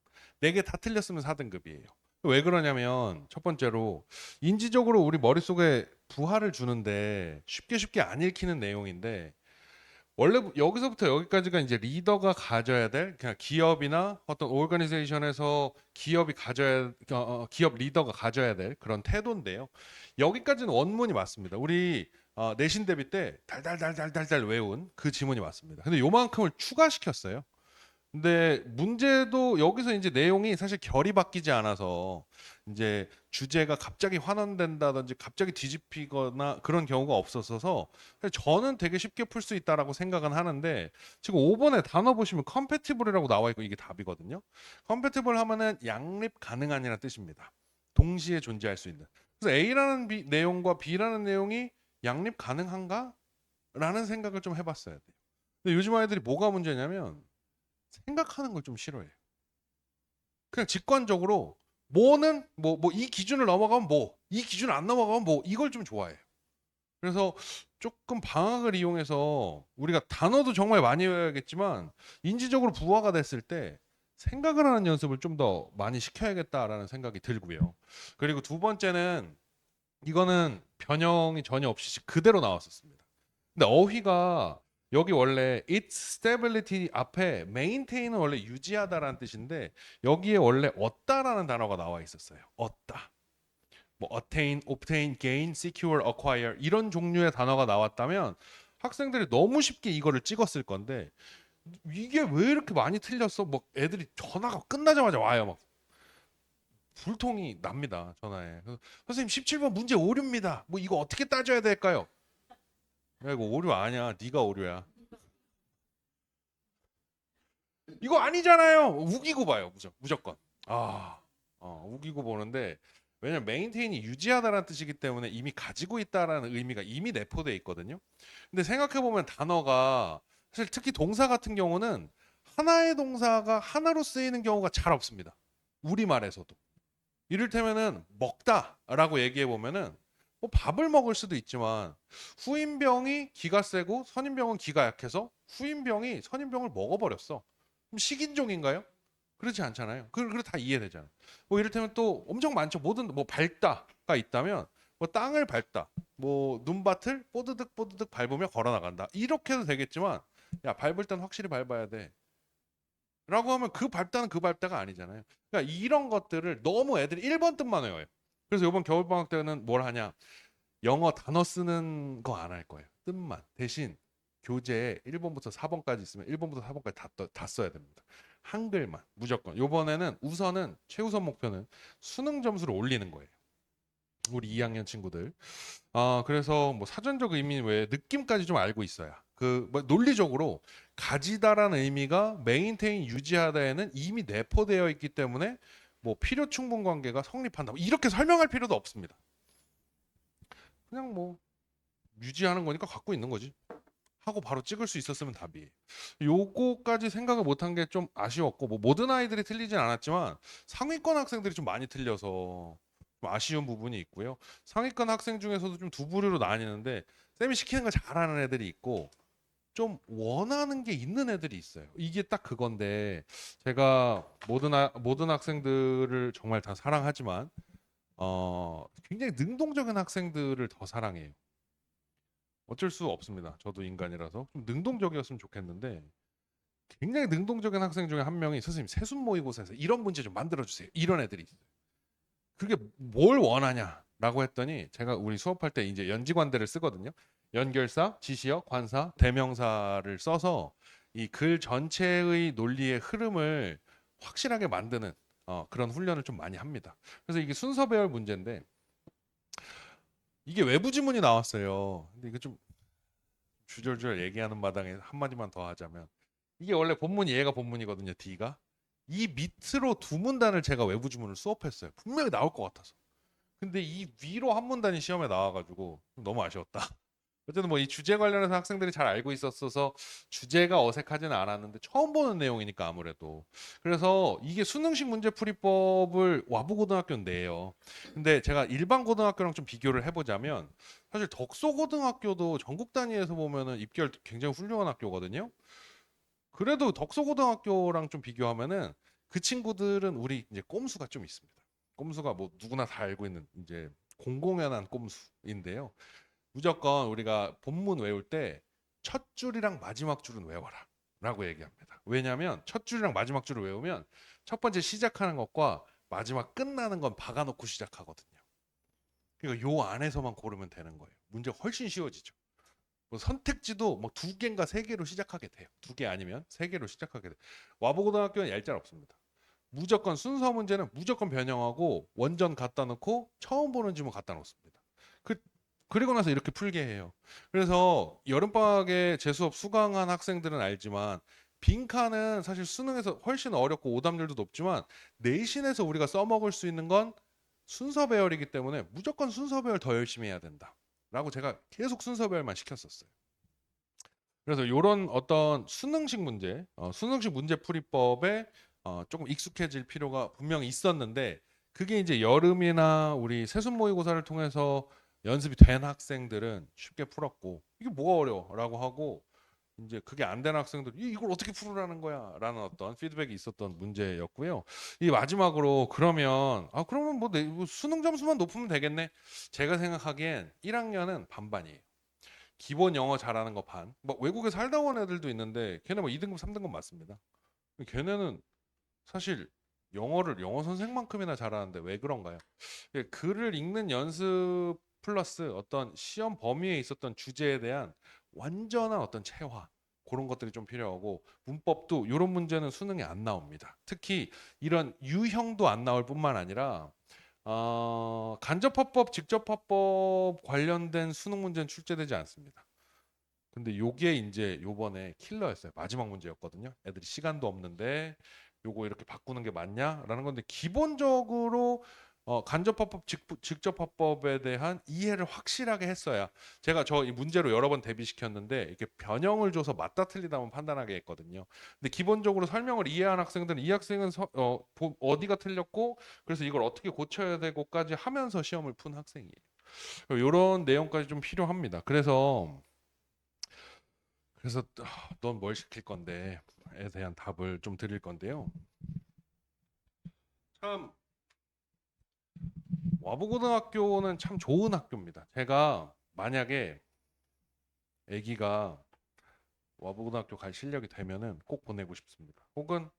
네 개 다 틀렸으면 4등급이에요. 왜 그러냐면 첫 번째로 인지적으로 우리 머릿속에 부하를 주는데 쉽게 쉽게 안 읽히는 내용인데 원래 여기서부터 여기까지가 이제 리더가 가져야 될 그냥 기업이나 어떤 오르가니제이션에서 기업이 가져야 기업 리더가 가져야 될 그런 태도인데요. 여기까지는 원문이 맞습니다. 우리 내신 대비 때 달달달달달달 외운 그 지문이 맞습니다. 근데 요만큼을 추가시켰어요. 근데 문제도 여기서 이제 내용이 사실 결이 바뀌지 않아서 이제 주제가 갑자기 환원된다든지 갑자기 뒤집히거나 그런 경우가 없었어서 저는 되게 쉽게 풀 수 있다라고 생각은 하는데 지금 5번에 단어 보시면 compatible이라고 나와 있고 이게 답이거든요. compatible 하면은 양립 가능한이라는 뜻입니다. 동시에 존재할 수 있는. 그래서 A라는 내용과 B라는 내용이 양립 가능한가? 라는 생각을 좀 해봤어야 돼요. 근데 요즘 아이들이 뭐가 문제냐면 생각하는 걸 좀 싫어해요. 그냥 직관적으로 뭐는 뭐 이 기준을 넘어가면 뭐, 이 기준을 안 넘어가면 뭐 이걸 좀 좋아해요. 그래서 조금 방학을 이용해서 우리가 단어도 정말 많이 외워야겠지만 인지적으로 부화가 됐을 때 생각을 하는 연습을 좀 더 많이 시켜야겠다라는 생각이 들고요. 그리고 두 번째는 이거는 변형이 전혀 없이 그대로 나왔었습니다. 근데 어휘가 여기 원래 its stability 앞에 maintain은 원래 유지하다라는 뜻인데 여기에 원래 얻다라는 단어가 나와 있었어요. 얻다. 뭐 attain, obtain, gain, secure, acquire 이런 종류의 단어가 나왔다면 학생들이 너무 쉽게 이거를 찍었을 건데 이게 왜 이렇게 많이 틀렸어? 뭐 애들이 전화가 끝나자마자 와요. 막 불통이 납니다. 전화에. 그래서 선생님 17번 문제 오류입니다. 뭐 이거 어떻게 따져야 될까요? 야, 이거 오류 아니야. 네가 오류야. 이거 아니잖아요. 우기고 봐요. 무조건. 우기고 보는데 왜냐면 메인테인이 유지하다라는 뜻이기 때문에 이미 가지고 있다라는 의미가 이미 내포돼 있거든요. 근데 생각해 보면 단어가 사실 특히 동사 같은 경우는 하나의 동사가 하나로 쓰이는 경우가 잘 없습니다. 우리말에서도. 이를테면은 먹다라고 얘기해 보면은 뭐 밥을 먹을 수도 있지만 후인병이 기가 세고 선인병은 기가 약해서 후인병이 선인병을 먹어버렸어. 그럼 식인종인가요? 그렇지 않잖아요. 그리고 다 이해되잖아요. 뭐 이를테면 또 엄청 많죠. 모든 뭐 밟다가 있다면 뭐 땅을 밟다, 뭐 눈밭을 뽀드득 뽀드득 밟으며 걸어 나간다. 이렇게 해도 되겠지만 야 밟을 땐 확실히 밟아야 돼. 라고 하면 그 밟다는 그 밟다가 아니잖아요. 그러니까 이런 것들을 너무 애들이 1번 뜻만 외워요. 그래서 이번 겨울방학 때는 뭘 하냐? 영어 단어 쓰는 거 안 할 거예요. 뜻만. 대신 교재에 1번부터 4번까지 있으면 1번부터 4번까지 다 써야 됩니다. 한글만 무조건. 요번에는 우선은 최우선 목표는 수능 점수를 올리는 거예요. 우리 2학년 친구들. 그래서 뭐 사전적 의미 외에 느낌까지 좀 알고 있어야. 그뭐 논리적으로 가지다라는 의미가 메인테인 유지하다에는 이미 내포되어 있기 때문에 뭐 필요 충분 관계가 성립한다. 뭐 이렇게 설명할 필요도 없습니다. 그냥 뭐 유지하는 거니까 갖고 있는 거지. 하고 바로 찍을 수 있었으면 답이에요. 요거까지 생각을 못한 게 좀 아쉬웠고 뭐 모든 아이들이 틀리진 않았지만 상위권 학생들이 좀 많이 틀려서 좀 아쉬운 부분이 있고요. 상위권 학생 중에서도 좀 두 부류로 나뉘는데 쌤이 시키는 걸 잘하는 애들이 있고 좀 원하는 게 있는 애들이 있어요. 이게 딱 그건데 제가 모든 학생들을 정말 다 사랑하지만 굉장히 능동적인 학생들을 더 사랑해요. 어쩔 수 없습니다. 저도 인간이라서 좀 능동적이었으면 좋겠는데 굉장히 능동적인 학생 중에 한 명이 선생님 세순 모의고사에서 이런 문제 좀 만들어 주세요. 이런 애들이 있어요. 그게 뭘 원하냐라고 했더니 제가 우리 수업할 때 이제 연지관대를 쓰거든요. 연결사, 지시어, 관사, 대명사를 써서 이 글 전체의 논리의 흐름을 확실하게 만드는 그런 훈련을 좀 많이 합니다. 그래서 이게 순서 배열 문제인데 이게 외부 지문이 나왔어요. 근데 이거 좀 주절주절 얘기하는 마당에 한 마디만 더 하자면 이게 원래 본문이 얘가 본문이거든요. D가 이 밑으로 두 문단을 제가 외부 지문을 수업했어요. 분명히 나올 것 같아서. 근데 이 위로 한 문단이 시험에 나와가지고 너무 아쉬웠다. 어쨌든 뭐 이 주제 관련해서 학생들이 잘 알고 있었어서 주제가 어색하지는 않았는데 처음 보는 내용이니까 아무래도 그래서 이게 수능식 문제풀이법을 와부고등학교는 내요. 근데 제가 일반 고등학교랑 좀 비교를 해보자면 사실 덕소고등학교도 전국 단위에서 보면은 입결 굉장히 훌륭한 학교거든요. 그래도 덕소고등학교랑 좀 비교하면은 그 친구들은 우리 이제 꼼수가 좀 있습니다. 꼼수가 뭐 누구나 다 알고 있는 이제 공공연한 꼼수인데요. 무조건 우리가 본문 외울 때 첫 줄이랑 마지막 줄은 외워라 라고 얘기합니다. 왜냐하면 첫 줄이랑 마지막 줄을 외우면 첫 번째 시작하는 것과 마지막 끝나는 건 박아놓고 시작하거든요. 그러니까 요 안에서만 고르면 되는 거예요. 문제가 훨씬 쉬워지죠. 뭐 선택지도 뭐 두 개인가 세 개로 시작하게 돼요. 두 개 아니면 세 개로 시작하게 돼요. 와보고등학교는 얄짤 없습니다. 무조건 순서 문제는 무조건 변형하고 원전 갖다 놓고 처음 보는 지문 갖다 놓습니다. 그 그리고 나서 이렇게 풀게 해요. 그래서 여름방학에 재수업 수강한 학생들은 알지만 빈칸은 사실 수능에서 훨씬 어렵고 오답률도 높지만 내신에서 우리가 써먹을 수 있는 건 순서 배열이기 때문에 무조건 순서 배열 더 열심히 해야 된다. 라고 제가 계속 순서 배열만 시켰었어요. 그래서 이런 어떤 수능식 문제, 수능식 문제풀이법에 조금 익숙해질 필요가 분명히 있었는데 그게 이제 여름이나 우리 세순 모의고사를 통해서 연습이 된 학생들은 쉽게 풀었고 이게 뭐가 어려워라고 하고 이제 그게 안 되는 학생들 이걸 어떻게 풀으라는 거야라는 어떤 피드백이 있었던 문제였고요. 이 마지막으로 그러면 그러면 뭐 수능 점수만 높으면 되겠네. 제가 생각하기엔 1학년은 반반이에요. 기본 영어 잘하는 거 반. 뭐 외국에 살다 온 애들도 있는데 걔네 뭐 2등급, 3등급 맞습니다. 걔네는 사실 영어를 영어 선생만큼이나 잘하는데 왜 그런가요? 글을 읽는 연습 플러스 어떤 시험 범위에 있었던 주제에 대한 완전한 어떤 체화 그런 것들이 좀 필요하고 문법도 이런 문제는 수능에 안 나옵니다. 특히 이런 유형도 안 나올 뿐만 아니라 간접화법, 직접화법 관련된 수능 문제는 출제되지 않습니다. 근데 요게 이제 요번에 킬러였어요. 마지막 문제였거든요. 애들이 시간도 없는데 요거 이렇게 바꾸는 게 맞냐라는 건데 기본적으로 간접화법, 직접화법에 대한 이해를 확실하게 했어야 제가 저 이 문제로 여러 번 대비시켰는데 이렇게 변형을 줘서 맞다 틀리다면 판단하게 했거든요. 근데 기본적으로 설명을 이해한 학생들은 이 학생은 어디가 틀렸고 그래서 이걸 어떻게 고쳐야 되고까지 하면서 시험을 푼 학생이에요. 이런 내용까지 좀 필요합니다. 그래서 넌 뭘 시킬 건데에 대한 답을 좀 드릴 건데요. 참 와부고등학교는 참 좋은 학교입니다. 제가 만약에 아기가 와부고등학교 갈 실력이 되면은 꼭 보내고 싶습니다. 혹은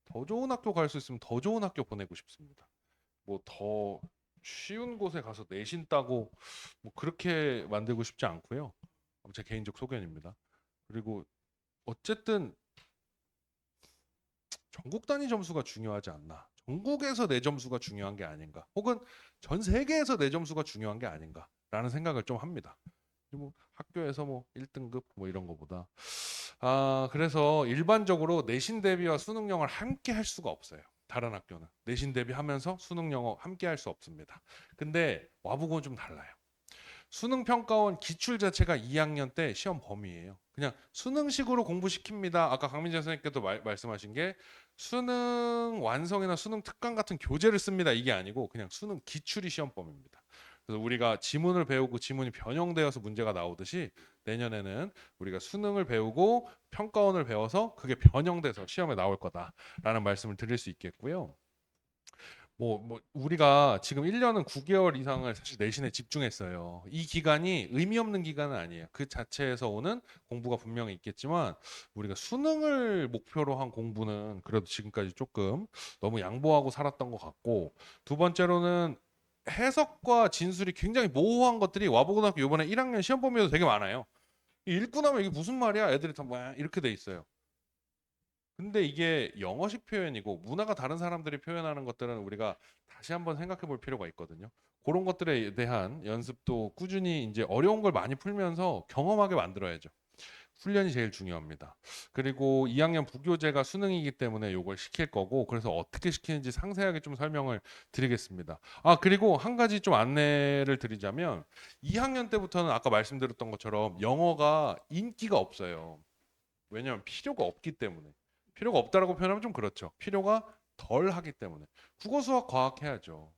더 좋은 학교 갈 수 있으면 더 좋은 학교 보내고 싶습니다. 뭐 더 쉬운 곳에 가서 내신 따고 뭐 그렇게 만들고 싶지 않고요. 제 개인적 소견입니다. 그리고 어쨌든 전국 단위 점수가 중요하지 않나. 전국에서 내 점수가 중요한 게 아닌가. 혹은 전 세계에서 내 점수가 중요한 게 아닌가라는 생각을 좀 합니다. 뭐 학교에서 뭐 1등급 뭐 이런 거보다 그래서 일반적으로 내신 대비와 수능 영어를 함께 할 수가 없어요. 다른 학교는 내신 대비하면서 수능 영어 함께 할 수 없습니다. 근데 와보고는 좀 달라요. 수능 평가원 기출 자체가 2학년 때 시험 범위예요. 그냥 수능식으로 공부시킵니다. 아까 강민재 선생님께도 말씀하신 게 수능 완성이나 수능 특강 같은 교재를 씁니다. 이게 아니고 그냥 수능 기출이 시험 범위입니다. 그래서 우리가 지문을 배우고 지문이 변형되어서 문제가 나오듯이 내년에는 우리가 수능을 배우고 평가원을 배워서 그게 변형돼서 시험에 나올 거다라는 말씀을 드릴 수 있겠고요. 뭐 우리가 지금 1년은 9개월 이상을 사실 내신에 집중했어요. 이 기간이 의미 없는 기간은 아니에요. 그 자체에서 오는 공부가 분명히 있겠지만 우리가 수능을 목표로 한 공부는 그래도 지금까지 조금 너무 양보하고 살았던 것 같고 두 번째로는 해석과 진술이 굉장히 모호한 것들이 와보고등학교 이번에 1학년 시험 범위에도 되게 많아요. 읽고 나면 이게 무슨 말이야? 애들이 다 뭐 이렇게 돼 있어요. 근데 이게 영어식 표현이고 문화가 다른 사람들이 표현하는 것들은 우리가 다시 한번 생각해 볼 필요가 있거든요. 그런 것들에 대한 연습도 꾸준히 이제 어려운 걸 많이 풀면서 경험하게 만들어야죠. 훈련이 제일 중요합니다. 그리고 2학년 부교재가 수능이기 때문에 요걸 시킬 거고 그래서 어떻게 시키는지 상세하게 좀 설명을 드리겠습니다. 아, 그리고 한 가지 좀 안내를 드리자면 2학년 때부터는 아까 말씀드렸던 것처럼 영어가 인기가 없어요. 왜냐하면 필요가 없기 때문에. 필요가 없다라고 표현하면 좀 그렇죠. 필요가 덜 하기 때문에. 국어, 수학, 과학 해야죠.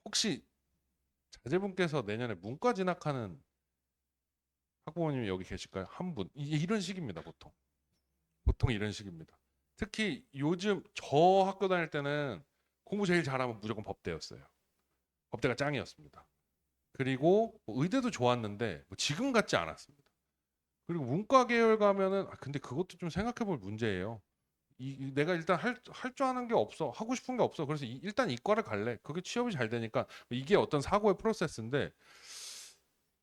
혹시 자제분께서 내년에 문과 진학하는 학부모님이 여기 계실까요? 한 분. 이런 식입니다, 보통. 보통 이런 식입니다. 특히 요즘 저 학교 다닐 때는 공부 제일 잘하면 무조건 법대였어요. 법대가 짱이었습니다. 그리고 뭐 의대도 좋았는데 뭐 지금 같지 않았습니다. 그리고 문과 계열 가면은 근데 그것도 좀 생각해 볼 문제예요. 내가 일단 할 줄 아는 게 없어. 하고 싶은 게 없어. 그래서 일단 이과를 갈래. 그게 취업이 잘 되니까 이게 어떤 사고의 프로세스인데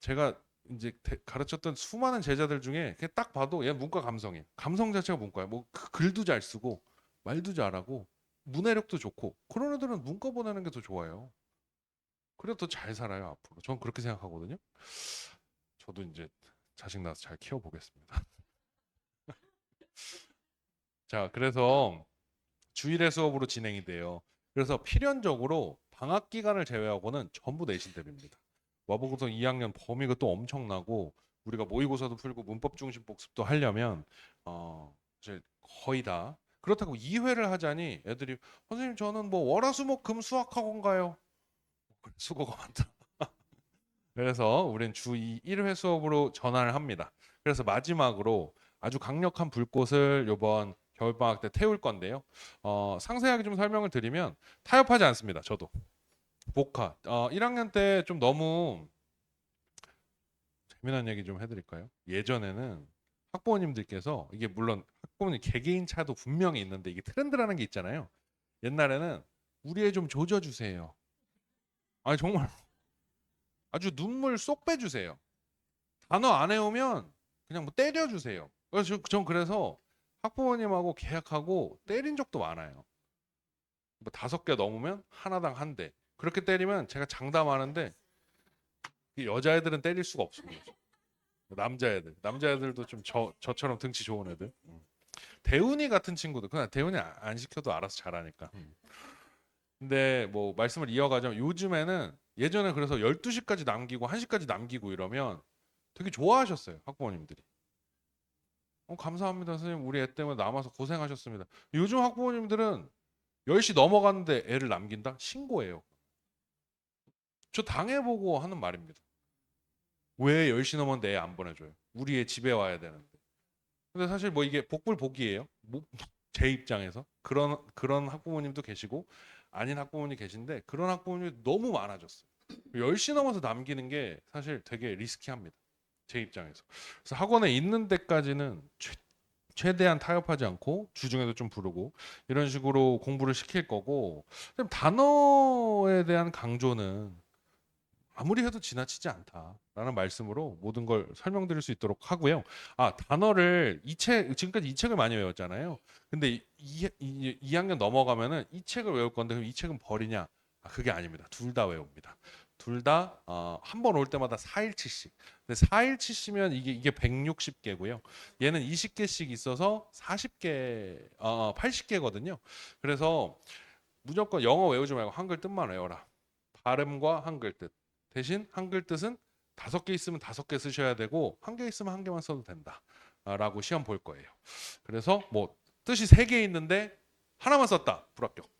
제가 이제 가르쳤던 수많은 제자들 중에 그냥 딱 봐도 얘 문과 감성이에요. 감성 자체가 문과야. 뭐 글도 잘 쓰고 말도 잘하고 문해력도 좋고 그런 애들은 문과 보내는 게 더 좋아요. 그래도 더 잘 살아요 앞으로. 전 그렇게 생각하거든요. 저도 이제 자식 낳아서 잘 키워보겠습니다. 자, 그래서 주일의 수업으로 진행이 돼요. 그래서 필연적으로 방학 기간을 제외하고는 전부 내신 대비입니다. 와보고서 2학년 범위가 또 엄청나고 우리가 모의고사도 풀고 문법 중심 복습도 하려면 이제 거의 다 그렇다고 2회를 하자니 애들이 선생님 저는 뭐 월화수목금 수학학원 가요. 수고가 많다. 그래서 우린 주 1회 수업으로 전환을 합니다. 그래서 마지막으로 아주 강력한 불꽃을 이번 겨울방학 때 태울 건데요. 상세하게 좀 설명을 드리면 타협하지 않습니다. 저도. 복화. 1학년 때 좀 너무 재미난 얘기 좀 해드릴까요? 예전에는 학부모님들께서 이게 물론 학부모님 개개인 차도 분명히 있는데 이게 트렌드라는 게 있잖아요. 옛날에는 우리 애 좀 조져주세요. 아니 정말 아주 눈물 쏙 빼주세요. 단어 안 외우면 그냥 뭐 때려주세요. 그래서 전 그래서 학부모님하고 계약하고 때린 적도 많아요. 뭐 5개 넘으면 하나당 한 대. 그렇게 때리면 제가 장담하는데 이 여자애들은 때릴 수가 없습니다. 남자애들도 좀 저처럼 등치 좋은 애들. 대훈이 같은 친구들 그냥 대훈이 안 시켜도 알아서 잘하니까. 근데 뭐 말씀을 이어가자면 요즘에는 예전에 그래서 12시까지 남기고 1시까지 남기고 이러면 되게 좋아하셨어요 학부모님들이. 감사합니다 선생님 우리 애 때문에 남아서 고생하셨습니다. 요즘 학부모님들은 10시 넘어갔는데 애를 남긴다? 신고해요. 저 당해보고 하는 말입니다. 왜 10시 넘었는데 애 안 보내줘요? 우리 애 집에 와야 되는데. 근데 사실 뭐 이게 복불복이에요. 제 입장에서 그런 학부모님도 계시고 아닌 학부모님 계신데 그런 학부모님이 너무 많아졌어요. 10시 넘어서 남기는 게 사실 되게 리스키합니다. 제 입장에서. 그래서 학원에 있는 데까지는 최대한 타협하지 않고 주중에도 좀 부르고 이런 식으로 공부를 시킬 거고 단어에 대한 강조는 아무리 해도 지나치지 않다라는 말씀으로 모든 걸 설명드릴 수 있도록 하고요. 단어를 지금까지 이 책을 많이 외웠잖아요. 근데 2학년 넘어가면은 이 책을 외울 건데 그럼 이 책은 버리냐? 그게 아닙니다. 둘 다 외웁니다. 둘 다 한 번 올 때마다 4일치씩. 근데 4일치시면 이게 160개고요. 얘는 20개씩 있어서 40개, 80개거든요. 그래서 무조건 영어 외우지 말고 한글 뜻만 외워라. 발음과 한글 뜻. 대신 한글 뜻은 5개 있으면 5개 쓰셔야 되고 한 개 있으면 한 개만 써도 된다. 라고 시험 볼 거예요. 그래서 뭐 뜻이 3개 있는데 하나만 썼다. 불합격.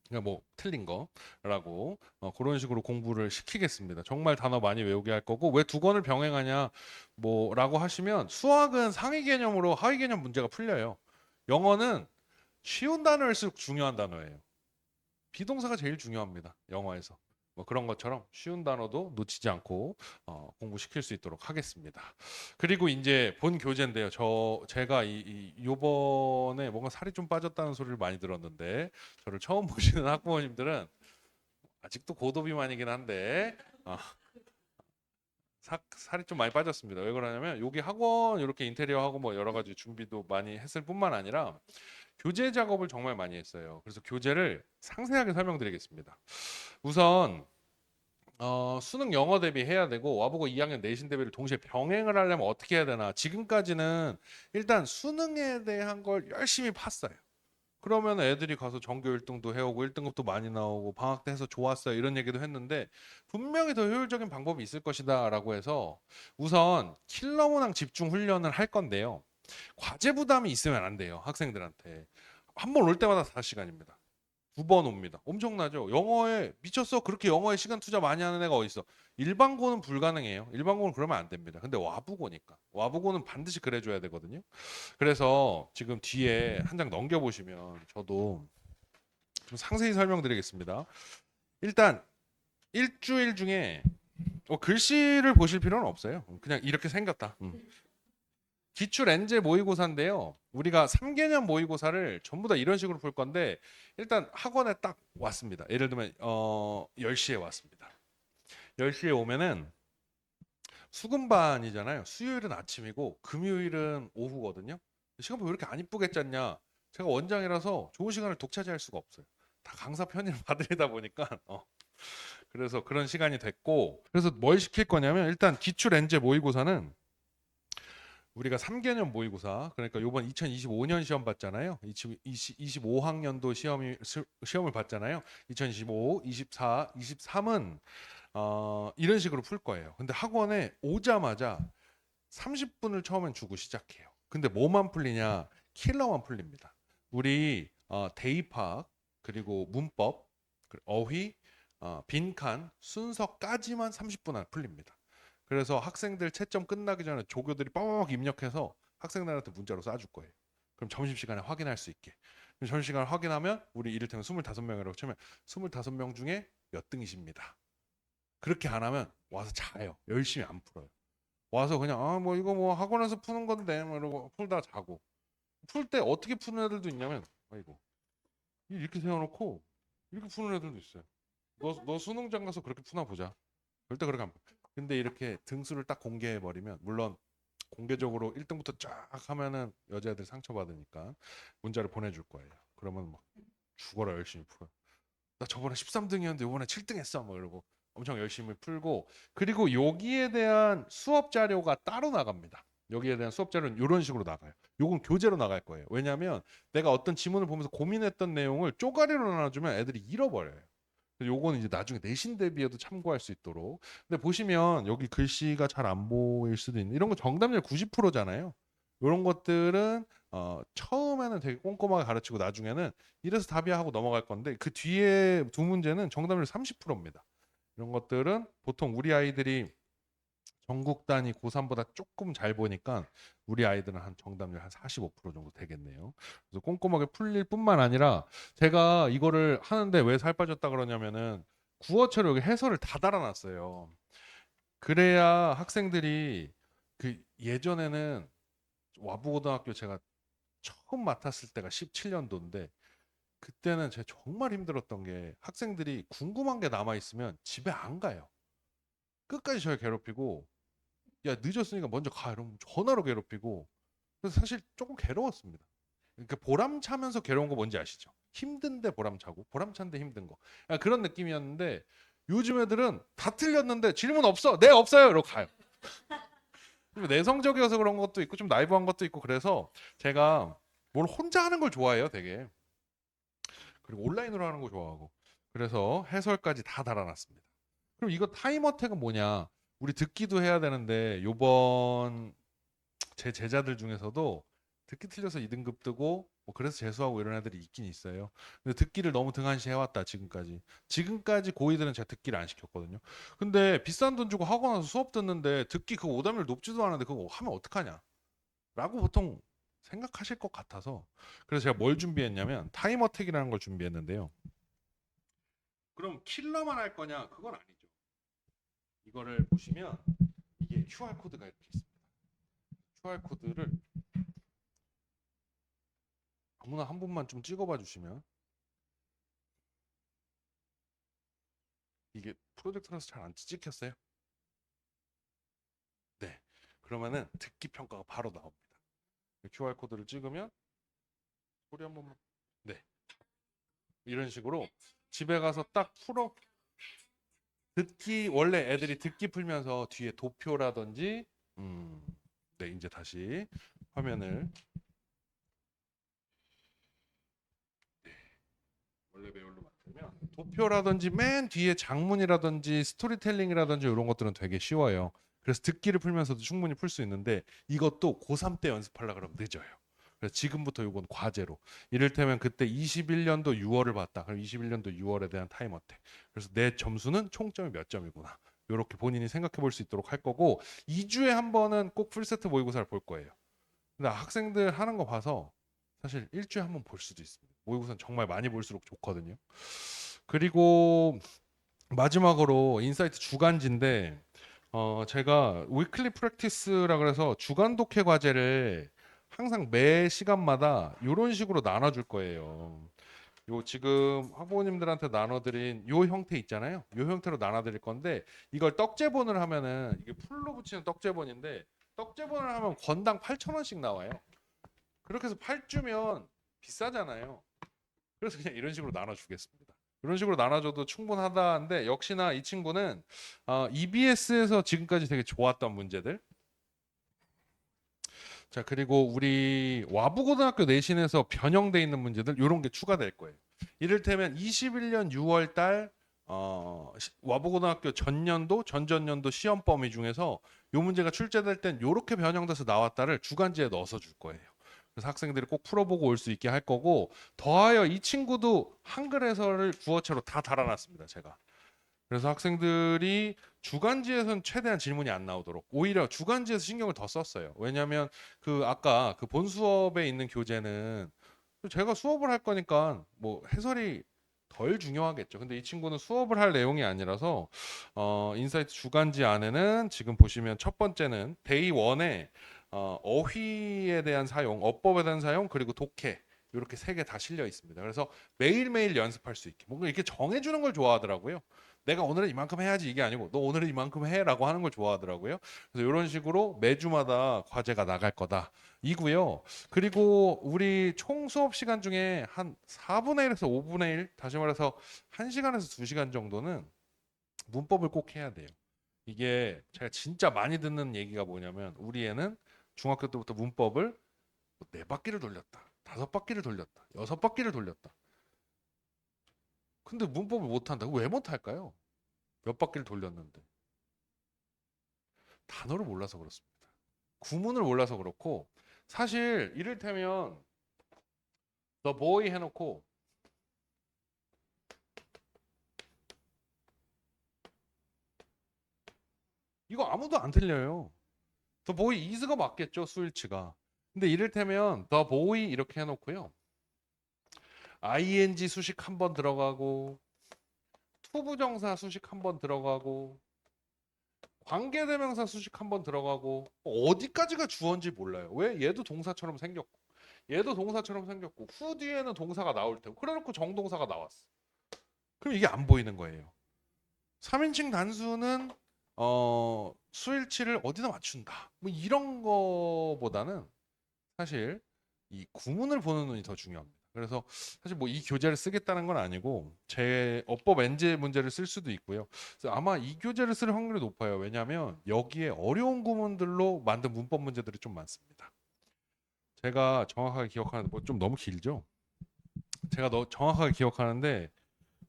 그러니까 뭐 틀린 거라고 그런 식으로 공부를 시키겠습니다. 정말 단어 많이 외우게 할 거고 왜 2권을 병행하냐 뭐라고 하시면 수학은 상위 개념으로 하위 개념 문제가 풀려요. 영어는 쉬운 단어일수록 중요한 단어예요. 비동사가 제일 중요합니다. 영어에서. 뭐 그런 것처럼 쉬운 단어도 놓치지 않고 공부시킬 수 있도록 하겠습니다. 그리고 이제 본 교재인데요. 제가 요번에 뭔가 살이 좀 빠졌다는 소리를 많이 들었는데 저를 처음 보시는 학부모님들은 아직도 고도비만이긴 한데 살이 좀 많이 빠졌습니다. 왜 그러냐면 여기 학원 이렇게 인테리어하고 뭐 여러 가지 준비도 많이 했을 뿐만 아니라 교재 작업을 정말 많이 했어요. 그래서 교재를 상세하게 설명드리겠습니다. 우선 수능 영어 대비 해야 되고 와보고 2학년 내신 대비를 동시에 병행을 하려면 어떻게 해야 되나? 지금까지는 일단 수능에 대한 걸 열심히 팠어요. 그러면 애들이 가서 전교 1등도 해오고 1등급도 많이 나오고 방학 때 해서 좋았어요. 이런 얘기도 했는데 분명히 더 효율적인 방법이 있을 것이다라고 해서 우선 킬러 문항 집중 훈련을 할 건데요. 과제 부담이 있으면 안 돼요. 학생들한테. 한 번 올 때마다 4시간입니다. 두 번 옵니다. 엄청나죠? 영어에 미쳤어? 그렇게 영어에 시간 투자 많이 하는 애가 어디 있어? 일반고는 불가능해요. 일반고는 그러면 안 됩니다. 근데 와부고니까. 와부고는 반드시 그래줘야 되거든요. 그래서 지금 뒤에 한 장 넘겨보시면 저도 좀 상세히 설명드리겠습니다. 일단 일주일 중에 글씨를 보실 필요는 없어요. 그냥 이렇게 생겼다. 기출 엔제 모의고사인데요. 우리가 3개년 모의고사를 전부 다 이런 식으로 풀 건데 일단 학원에 딱 왔습니다. 예를 들면 10시에 왔습니다. 10시에 오면은 수금반이잖아요. 수요일은 아침이고 금요일은 오후거든요. 시간표 왜 이렇게 안 이쁘게 짰냐? 제가 원장이라서 좋은 시간을 독차지할 수가 없어요. 다 강사 편의를 받으려다 보니까 그래서 그런 시간이 됐고 그래서 뭘 시킬 거냐면 일단 기출 엔제 모의고사는 우리가 3개년 모의고사 그러니까 요번 2025년 시험 봤잖아요. 25학년도 시험을 봤잖아요. 2025, 24, 23은 이런 식으로 풀 거예요. 근데 학원에 오자마자 30분을 처음엔 주고 시작해요. 근데 뭐만 풀리냐? 킬러만 풀립니다. 우리 대입학 그리고 문법, 어휘, 빈칸 순서까지만 30분 안에 풀립니다. 그래서 학생들 채점 끝나기 전에 조교들이 빡 입력해서 학생들한테 문자로 쏴줄 거예요. 그럼 점심시간에 확인할 수 있게. 그럼 점심시간에 확인하면 우리 이를테면 25명이라고 치면 25명 중에 몇 등이십니다. 그렇게 안 하면 와서 자요. 열심히 안 풀어요. 와서 그냥 뭐 이거 뭐 학원에서 푸는 건데 뭐 이러고 풀다 자고. 풀 때 어떻게 푸는 애들도 있냐면 아이고 이렇게 세워놓고 이렇게 푸는 애들도 있어요. 너 수능장 가서 그렇게 푸나 보자. 절대 그렇게 안 봐. 근데 이렇게 등수를 딱 공개해 버리면 물론 공개적으로 1등부터 쫙 하면은 여자애들 상처받으니까 문자를 보내줄 거예요. 그러면 막 죽어라 열심히 풀어. 나 저번에 13등이었는데 이번에 7등 했어. 뭐 이러고 엄청 열심히 풀고 그리고 여기에 대한 수업 자료가 따로 나갑니다. 여기에 대한 수업 자료는 이런 식으로 나가요. 요건 교재로 나갈 거예요. 왜냐하면 내가 어떤 지문을 보면서 고민했던 내용을 쪼가리로 나눠주면 애들이 잃어버려요. 요거는 이제 나중에 내신 대비에도 참고할 수 있도록. 근데 보시면 여기 글씨가 잘 안 보일 수도 있는 이런 거 정답률 90%잖아요. 이런 것들은 처음에는 되게 꼼꼼하게 가르치고 나중에는 이래서 답이야 하고 넘어갈 건데 그 뒤에 두 문제는 정답률 30%입니다. 이런 것들은 보통 우리 아이들이 전국 단위 고3보다 조금 잘 보니까 우리 아이들은 한 정답률 한 45% 정도 되겠네요. 그래서 꼼꼼하게 풀릴 뿐만 아니라 제가 이거를 하는데 왜 살 빠졌다 그러냐면은 구어체로 여기 해설을 다 달아놨어요. 그래야 학생들이 그 예전에는 와부고등학교 제가 처음 맡았을 때가 17년도인데 그때는 제가 정말 힘들었던 게 학생들이 궁금한 게 남아 있으면 집에 안 가요. 끝까지 저를 괴롭히고 야 늦었으니까 먼저 가 이러면 전화로 괴롭히고 그래서 사실 조금 괴로웠습니다. 그러니까 보람차면서 괴로운 거 뭔지 아시죠? 힘든데 보람차고 보람찬데 힘든 거 그런 느낌이었는데 요즘 애들은 다 틀렸는데 질문 없어 네 없어요 이러고 가요. 내성적이어서 그런 것도 있고 좀 나이브한 것도 있고 그래서 제가 뭘 혼자 하는 걸 좋아해요 되게. 그리고 온라인으로 하는 거 좋아하고 그래서 해설까지 다 달아놨습니다. 그럼 이거 타임 어택은 뭐냐? 우리 듣기도 해야 되는데 요번 제 제자들 중에서도 듣기 틀려서 2등급 뜨고 뭐 그래서 재수하고 이런 애들이 있긴 있어요. 근데 듣기를 너무 등한시 해왔다 지금까지. 지금까지 고이들은 제가 듣기를 안 시켰거든요. 근데 비싼 돈 주고 학원 와서 수업 듣는데 듣기 그 오답률 높지도 않은데 그거 하면 어떡하냐? 라고 보통 생각하실 것 같아서 그래서 제가 뭘 준비했냐면 타임 어택이라는 걸 준비했는데요. 그럼 킬러만 할 거냐? 그건 아니죠. 이거를 보시면 이게 QR 코드가 이렇게 있습니다. QR 코드를 아무나 한 분만 좀 찍어봐 주시면 이게 프로젝터라서 잘 안 찍혔어요. 네. 그러면은 듣기 평가가 바로 나옵니다. QR 코드를 찍으면 소리 한 번만. 네. 이런 식으로 집에 가서 딱 풀어 듣기 원래 애들이 듣기 풀면서 뒤에 도표라든지 네, 이제 다시 화면을 원래 배열로 만들면 도표라든지 맨 뒤에 장문이라든지 스토리텔링이라든지 이런 것들은 되게 쉬워요. 그래서 듣기를 풀면서도 충분히 풀 수 있는데 이것도 고3 때 연습하려 그러면 늦어요. 그래서 지금부터 이건 과제로. 이를테면 그때 21년도 6월을 봤다. 그럼 21년도 6월에 대한 타임 어택. 그래서 내 점수는 총점이 몇 점이구나. 이렇게 본인이 생각해 볼 수 있도록 할 거고 2주에 한 번은 꼭 풀세트 모의고사를 볼 거예요. 근데 학생들 하는 거 봐서 사실 일주일에 한 번 볼 수도 있습니다. 모의고사는 정말 많이 볼수록 좋거든요. 그리고 마지막으로 인사이트 주간지인데 제가 위클리 프랙티스라 그래서 주간 독해 과제를 항상 매 시간마다 이런 식으로 나눠줄 거예요. 요 지금 학부모님들한테 나눠드린 요 형태 있잖아요. 요 형태로 나눠드릴 건데 이걸 떡제본을 하면은 이게 풀로 붙이는 떡제본인데 떡제본을 하면 권당 8,000원씩 나와요. 그렇게 해서 8주면 비싸잖아요. 그래서 그냥 이런 식으로 나눠주겠습니다. 이런 식으로 나눠줘도 충분하다는데 역시나 이 친구는 EBS에서 지금까지 되게 좋았던 문제들. 자 그리고 우리 와부고등학교 내신에서 변형돼 있는 문제들 이런 게 추가될 거예요. 이를테면 21년 6월 달 와부고등학교 전년도 전전년도 시험 범위 중에서 요 문제가 출제될 땐 요렇게 변형돼서 나왔다를 주간지에 넣어서 줄 거예요. 그래서 학생들이 꼭 풀어보고 올 수 있게 할 거고 더하여 이 친구도 한글 해설을 구어체로 다 달아놨습니다. 제가. 그래서 학생들이 주간지에서는 최대한 질문이 안 나오도록 오히려 주간지에서 신경을 더 썼어요. 왜냐하면 그 아까 그 본 수업에 있는 교재는 제가 수업을 할 거니까 뭐 해설이 덜 중요하겠죠. 근데 이 친구는 수업을 할 내용이 아니라서 인사이트 주간지 안에는 지금 보시면 첫 번째는 데이 1에 어휘에 대한 사용, 어법에 대한 사용 그리고 독해 이렇게 세 개 다 실려 있습니다. 그래서 매일매일 연습할 수 있게 뭔가 이렇게 정해주는 걸 좋아하더라고요. 내가 오늘은 이만큼 해야지 이게 아니고 너 오늘은 이만큼 해라고 하는 걸 좋아하더라고요. 그래서 이런 식으로 매주마다 과제가 나갈 거다. 이고요. 그리고 우리 총 수업 시간 중에 한 4분의 1에서 5분의 1, 다시 말해서 1시간에서 2시간 정도는 문법을 꼭 해야 돼요. 이게 제가 진짜 많이 듣는 얘기가 뭐냐면 우리 애는 중학교 때부터 문법을 4바퀴를 돌렸다. 5바퀴를 돌렸다. 6바퀴를 돌렸다. 근데 문법을 못한다. 왜 못할까요? 몇 바퀴를 돌렸는데. 단어를 몰라서 그렇습니다. 구문을 몰라서 그렇고 사실 이를테면 the boy 해놓고 이거 아무도 안 틀려요. the boy is가 맞겠죠, 수일치가. 근데 이를테면 the boy 이렇게 해놓고요. ing 수식 한 번 들어가고 투부정사 수식 한 번 들어가고 관계대명사 수식 한 번 들어가고 어디까지가 주어인지 몰라요. 왜? 얘도 동사처럼 생겼고 얘도 동사처럼 생겼고 후 뒤에는 동사가 나올 테고 그래놓고 정동사가 나왔어. 그럼 이게 안 보이는 거예요. 3인칭 단수는 수일치를 어디다 맞춘다. 뭐 이런 거보다는 사실 이 구문을 보는 눈이 더 중요합니다. 그래서 사실 뭐 이 교재를 쓰겠다는 건 아니고 제 어법 엔제 문제를 쓸 수도 있고요. 그래서 아마 이 교재를 쓸 확률이 높아요. 왜냐하면 여기에 어려운 구문들로 만든 문법 문제들이 좀 많습니다. 제가 정확하게 기억하는 뭐 좀 너무 길죠. 제가 정확하게 기억하는데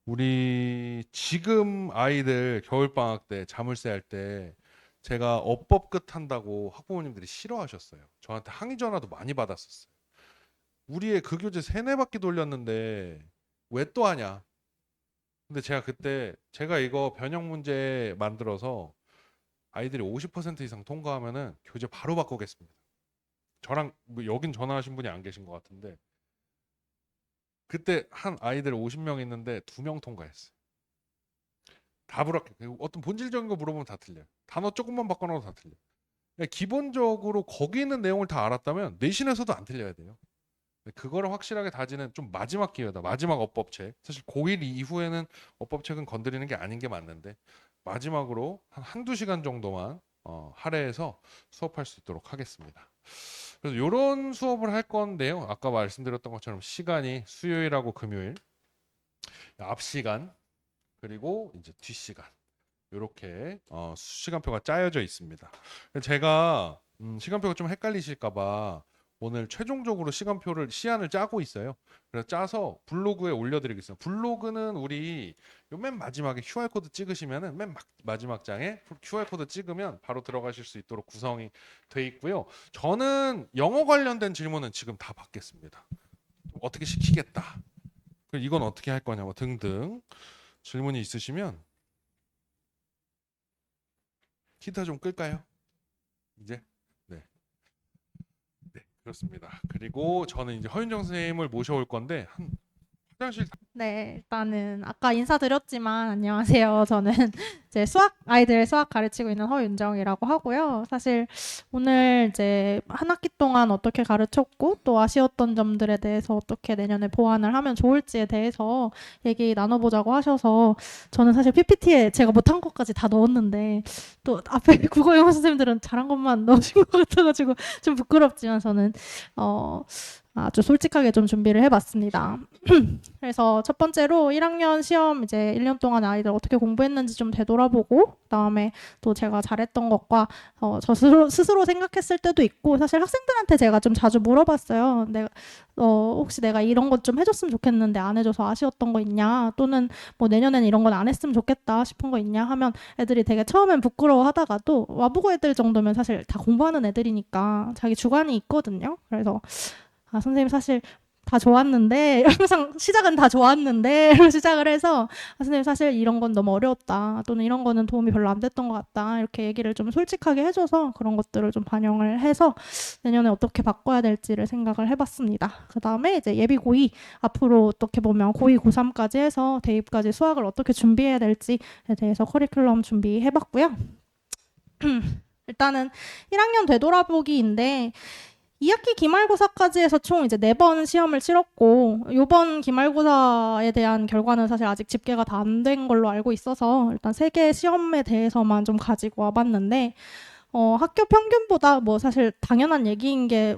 우리 지금 아이들 겨울방학 때 자물쇠 할 때 제가 어법 끝 한다고 학부모님들이 싫어하셨어요. 저한테 항의 전화도 많이 받았었어요. 우리 의 그 교재 세네 바퀴 돌렸는데 왜 또 하냐? 근데 제가 그때 제가 이거 변형 문제 만들어서 아이들이 50% 이상 통과하면은 교재 바로 바꾸겠습니다. 저랑 뭐 여긴 전화하신 분이 안 계신 것 같은데 그때 한 아이들 50명 있는데 2명 통과했어요. 다 불합격. 어떤 본질적인 거 물어보면 다 틀려요. 단어 조금만 바꿔놔도 다 틀려요. 그러니까 기본적으로 거기 있는 내용을 다 알았다면 내신에서도 안 틀려야 돼요. 그거를 확실하게 다지는 좀 마지막 기회다. 마지막 어법책. 사실 고1 이후에는 어법책은 건드리는 게 아닌 게 맞는데 마지막으로 한두 시간 정도만 할애해서 수업할 수 있도록 하겠습니다. 그래서 이런 수업을 할 건데요. 아까 말씀드렸던 것처럼 시간이 수요일하고 금요일 앞 시간 그리고 이제 뒷 시간 이렇게 시간표가 짜여져 있습니다. 제가 시간표가 좀 헷갈리실까봐 오늘 최종적으로 시안을 짜고 있어요. 그래서 짜서 블로그에 올려드리겠습니다. 블로그는 우리 요 맨 마지막에 QR코드 찍으시면은 맨 마지막 장에 QR코드 찍으면 바로 들어가실 수 있도록 구성이 돼 있고요. 저는 영어 관련된 질문은 지금 다 받겠습니다. 어떻게 시키겠다. 이건 어떻게 할 거냐 뭐 등등 질문이 있으시면 히터 좀 끌까요? 이제 네. 네, 그렇습니다. 그리고 저는 이제 허윤정 선생님을 모셔올 건데 화장실 네, 일단은 아까 인사드렸지만 안녕하세요. 저는 이제 아이들 수학 가르치고 있는 허윤정이라고 하고요. 사실 오늘 이제 한 학기 동안 어떻게 가르쳤고 또 아쉬웠던 점들에 대해서 어떻게 내년에 보완을 하면 좋을지에 대해서 얘기 나눠보자고 하셔서 저는 사실 PPT에 제가 못한 것까지 다 넣었는데 또 앞에 국어 영어 선생님들은 잘한 것만 넣으신 것 같아가지고 좀 부끄럽지만 저는 아주 솔직하게 좀 준비를 해봤습니다. 그래서 첫 번째로 1학년 시험 이제 1년 동안 아이들 어떻게 공부했는지 좀 되돌아보고 그다음에 또 제가 잘했던 것과 저 스스로 생각했을 때도 있고 사실 학생들한테 제가 좀 자주 물어봤어요. 혹시 내가 이런 것 좀 해줬으면 좋겠는데 안 해줘서 아쉬웠던 거 있냐 또는 뭐 내년엔 이런 건 안 했으면 좋겠다 싶은 거 있냐 하면 애들이 되게 처음엔 부끄러워하다가도 와보고 애들 정도면 사실 다 공부하는 애들이니까 자기 주관이 있거든요. 그래서 선생님 사실 다 좋았는데 항상 시작은 다 좋았는데 시작을 해서 선생님 사실 이런 건 너무 어려웠다 또는 이런 거는 도움이 별로 안 됐던 것 같다 이렇게 얘기를 좀 솔직하게 해줘서 그런 것들을 좀 반영을 해서 내년에 어떻게 바꿔야 될지를 생각을 해봤습니다. 그 다음에 이제 예비 고2 앞으로 어떻게 보면 고2 고3까지 해서 대입까지 수학을 어떻게 준비해야 될지에 대해서 커리큘럼 준비해봤고요. 일단은 1학년 되돌아보기인데 2학기 기말고사까지 해서 총 이제 4번 시험을 치렀고 이번 기말고사에 대한 결과는 사실 아직 집계가 다 안 된 걸로 알고 있어서 일단 3개 시험에 대해서만 좀 가지고 와봤는데 학교 평균보다 뭐 사실 당연한 얘기인 게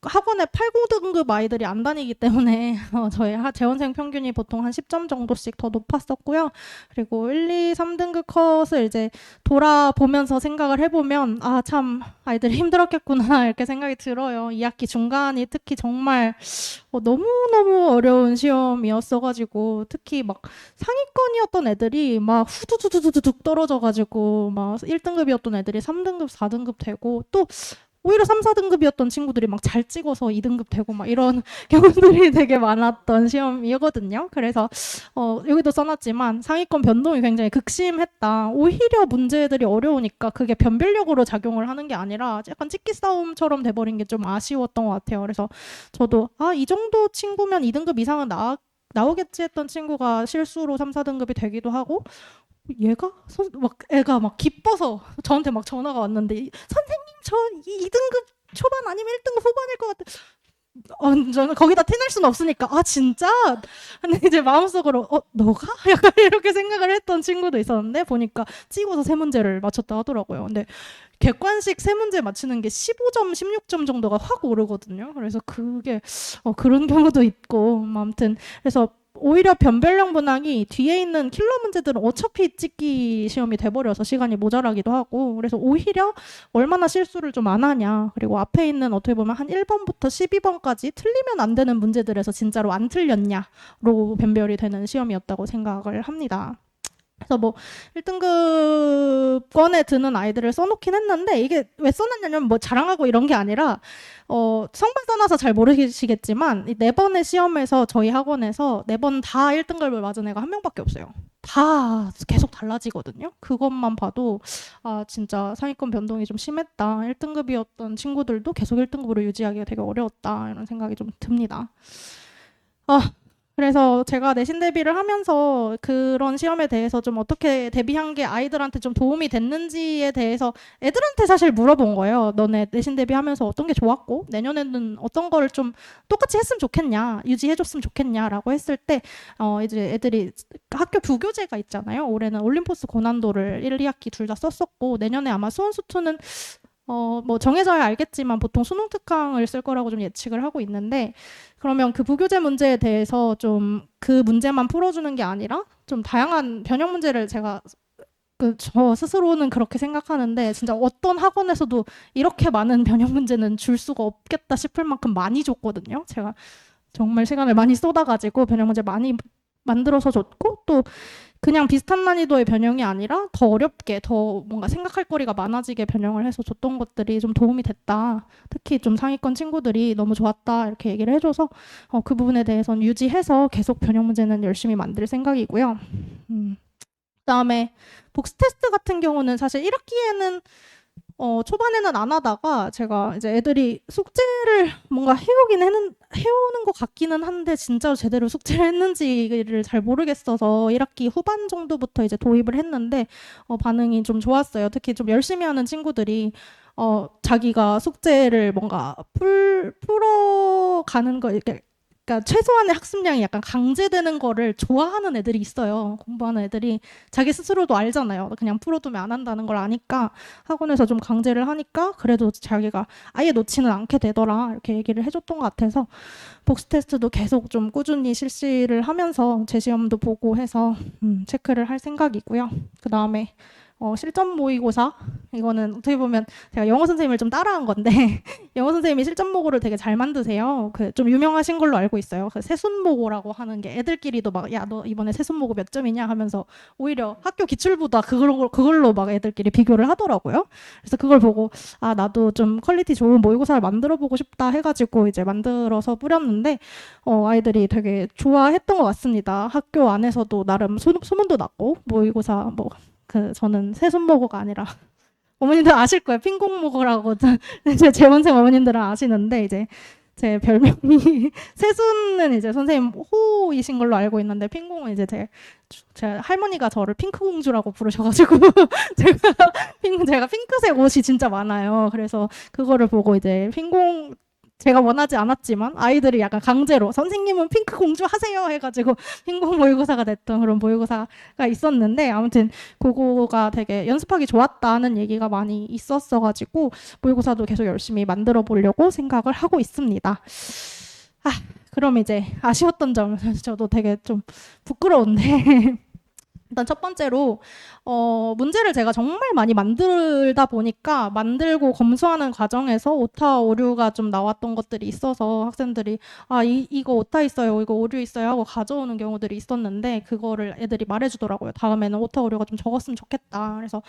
학원에 8, 9등급 아이들이 안 다니기 때문에 저희 재원생 평균이 보통 한 10점 정도씩 더 높았었고요. 그리고 1, 2, 3등급 컷을 이제 돌아보면서 생각을 해보면 참 아이들이 힘들었겠구나 이렇게 생각이 들어요. 2학기 중간이 특히 정말 너무너무 어려운 시험이었어가지고 특히 막 상위권이었던 애들이 막 후두두두두둑 떨어져가지고 막 1등급이었던 애들이 3등급, 4등급 되고 또 오히려 3, 4등급이었던 친구들이 막 잘 찍어서 2등급 되고 막 이런 경우들이 되게 많았던 시험이거든요. 그래서 여기도 써놨지만 상위권 변동이 굉장히 극심했다. 오히려 문제들이 어려우니까 그게 변별력으로 작용을 하는 게 아니라 약간 찍기 싸움처럼 돼버린 게 좀 아쉬웠던 것 같아요. 그래서 저도 이 정도 친구면 2등급 이상은 나오겠지 했던 친구가 실수로 3, 4등급이 되기도 하고 얘가 막 애가 막 기뻐서 저한테 막 전화가 왔는데 선생님 저 2등급 초반 아니면 1등급 후반일 것 같아. 저는 거기다 티낼 수는 없으니까 진짜? 근데 이제 마음속으로 너가? 약간 이렇게 생각을 했던 친구도 있었는데 보니까 찍어서 3문제를 맞췄다 하더라고요. 근데 객관식 3문제 맞추는 게 15점, 16점 정도가 확 오르거든요. 그래서 그게 그런 경우도 있고 아무튼 그래서 오히려 변별력 문항이 뒤에 있는 킬러 문제들은 어차피 찍기 시험이 돼버려서 시간이 모자라기도 하고 그래서 오히려 얼마나 실수를 좀 안 하냐 그리고 앞에 있는 어떻게 보면 한 1번부터 12번까지 틀리면 안 되는 문제들에서 진짜로 안 틀렸냐로 변별이 되는 시험이었다고 생각을 합니다. 그래서 뭐 1등급권에 드는 아이들을 써놓긴 했는데 이게 왜 써놨냐면 뭐 자랑하고 이런 게 아니라 성분 써놔서 잘 모르시겠지만 이 4번의 시험에서 저희 학원에서 4번 다 1등급을 맞은 애가 한 명밖에 없어요. 다 계속 달라지거든요. 그것만 봐도 진짜 상위권 변동이 좀 심했다. 1등급이었던 친구들도 계속 1등급으로 유지하기가 되게 어려웠다. 이런 생각이 좀 듭니다. 그래서 제가 내신 대비를 하면서 그런 시험에 대해서 좀 어떻게 대비한 게 아이들한테 좀 도움이 됐는지에 대해서 애들한테 사실 물어본 거예요. 너네 내신 대비하면서 어떤 게 좋았고 내년에는 어떤 걸 좀 똑같이 했으면 좋겠냐, 유지해줬으면 좋겠냐라고 했을 때 이제 애들이 학교 부교재가 있잖아요. 올해는 올림포스 고난도를 1, 2학기 둘 다 썼었고 내년에 아마 수원수투는 뭐 정해져야 알겠지만 보통 수능 특강을 쓸 거라고 좀 예측을 하고 있는데 그러면 그 부교재 문제에 대해서 좀 그 문제만 풀어주는 게 아니라 좀 다양한 변형 문제를 제가 저 스스로는 그렇게 생각하는데 진짜 어떤 학원에서도 이렇게 많은 변형 문제는 줄 수가 없겠다 싶을 만큼 많이 줬거든요. 제가 정말 시간을 많이 쏟아가지고 변형 문제 많이 만들어서 줬고 또 그냥 비슷한 난이도의 변형이 아니라 더 어렵게 더 뭔가 생각할 거리가 많아지게 변형을 해서 줬던 것들이 좀 도움이 됐다. 특히 좀 상위권 친구들이 너무 좋았다 이렇게 얘기를 해줘서 그 부분에 대해서는 유지해서 계속 변형 문제는 열심히 만들 생각이고요. 그다음에 복스 테스트 같은 경우는 사실 1학기에는 초반에는 안 하다가 제가 이제 애들이 숙제를 뭔가 해오는 것 같기는 한데 진짜로 제대로 숙제를 했는지를 잘 모르겠어서 1학기 후반 정도부터 이제 도입을 했는데 반응이 좀 좋았어요. 특히 좀 열심히 하는 친구들이 자기가 숙제를 뭔가 풀어가는 거 이렇게 그러니까 최소한의 학습량이 약간 강제되는 거를 좋아하는 애들이 있어요. 공부하는 애들이 자기 스스로도 알잖아요. 그냥 풀어두면 안 한다는 걸 아니까 학원에서 좀 강제를 하니까 그래도 자기가 아예 놓지는 않게 되더라 이렇게 얘기를 해줬던 것 같아서 복스 테스트도 계속 좀 꾸준히 실시를 하면서 재시험도 보고 해서 체크를 할 생각이고요. 그 다음에 실전 모의고사 이거는 어떻게 보면 제가 영어 선생님을 좀 따라한 건데 영어 선생님이 실전 모고를 되게 잘 만드세요. 그 좀 유명하신 걸로 알고 있어요. 그 세순모고라고 하는 게 애들끼리도 막 야 너 이번에 세순모고 몇 점이냐 하면서 오히려 학교 기출보다 그걸로 막 애들끼리 비교를 하더라고요. 그래서 그걸 보고 아 나도 좀 퀄리티 좋은 모의고사를 만들어 보고 싶다 해가지고 이제 만들어서 뿌렸는데 아이들이 되게 좋아했던 것 같습니다. 학교 안에서도 나름 소문도 났고 모의고사 저는 세순모고가 아니라 어머님들 아실 거예요. 핑공모고라고 제 재원생 어머님들은 아시는데 이제 제 별명이 세순은 이제 선생님 호이신 걸로 알고 있는데 핑공은 이제 제 할머니가 저를 핑크공주라고 부르셔가지고 제가 핑크색 옷이 진짜 많아요. 그래서 그거를 보고 이제 제가 원하지 않았지만 아이들이 약간 강제로 선생님은 핑크 공주 하세요 해가지고 핑공 모의고사가 됐던 그런 모의고사가 있었는데 아무튼 그거가 되게 연습하기 좋았다는 얘기가 많이 있었어가지고 모의고사도 계속 열심히 만들어 보려고 생각을 하고 있습니다. 그럼 이제 아쉬웠던 점 저도 되게 좀 부끄러운데 일단 첫 번째로 문제를 제가 정말 많이 만들다 보니까 만들고 검수하는 과정에서 오타 오류가 좀 나왔던 것들이 있어서 학생들이 이거 오타 있어요 이거 오류 있어요 하고 가져오는 경우들이 있었는데 그거를 애들이 말해주더라고요. 다음에는 오타 오류가 좀 적었으면 좋겠다. 그래서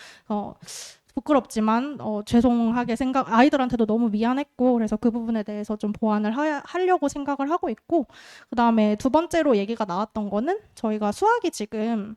부끄럽지만 죄송하게 아이들한테도 너무 미안했고 그래서 그 부분에 대해서 좀 보완을 하려고 생각을 하고 있고 그 다음에 두 번째로 얘기가 나왔던 거는 저희가 수학이 지금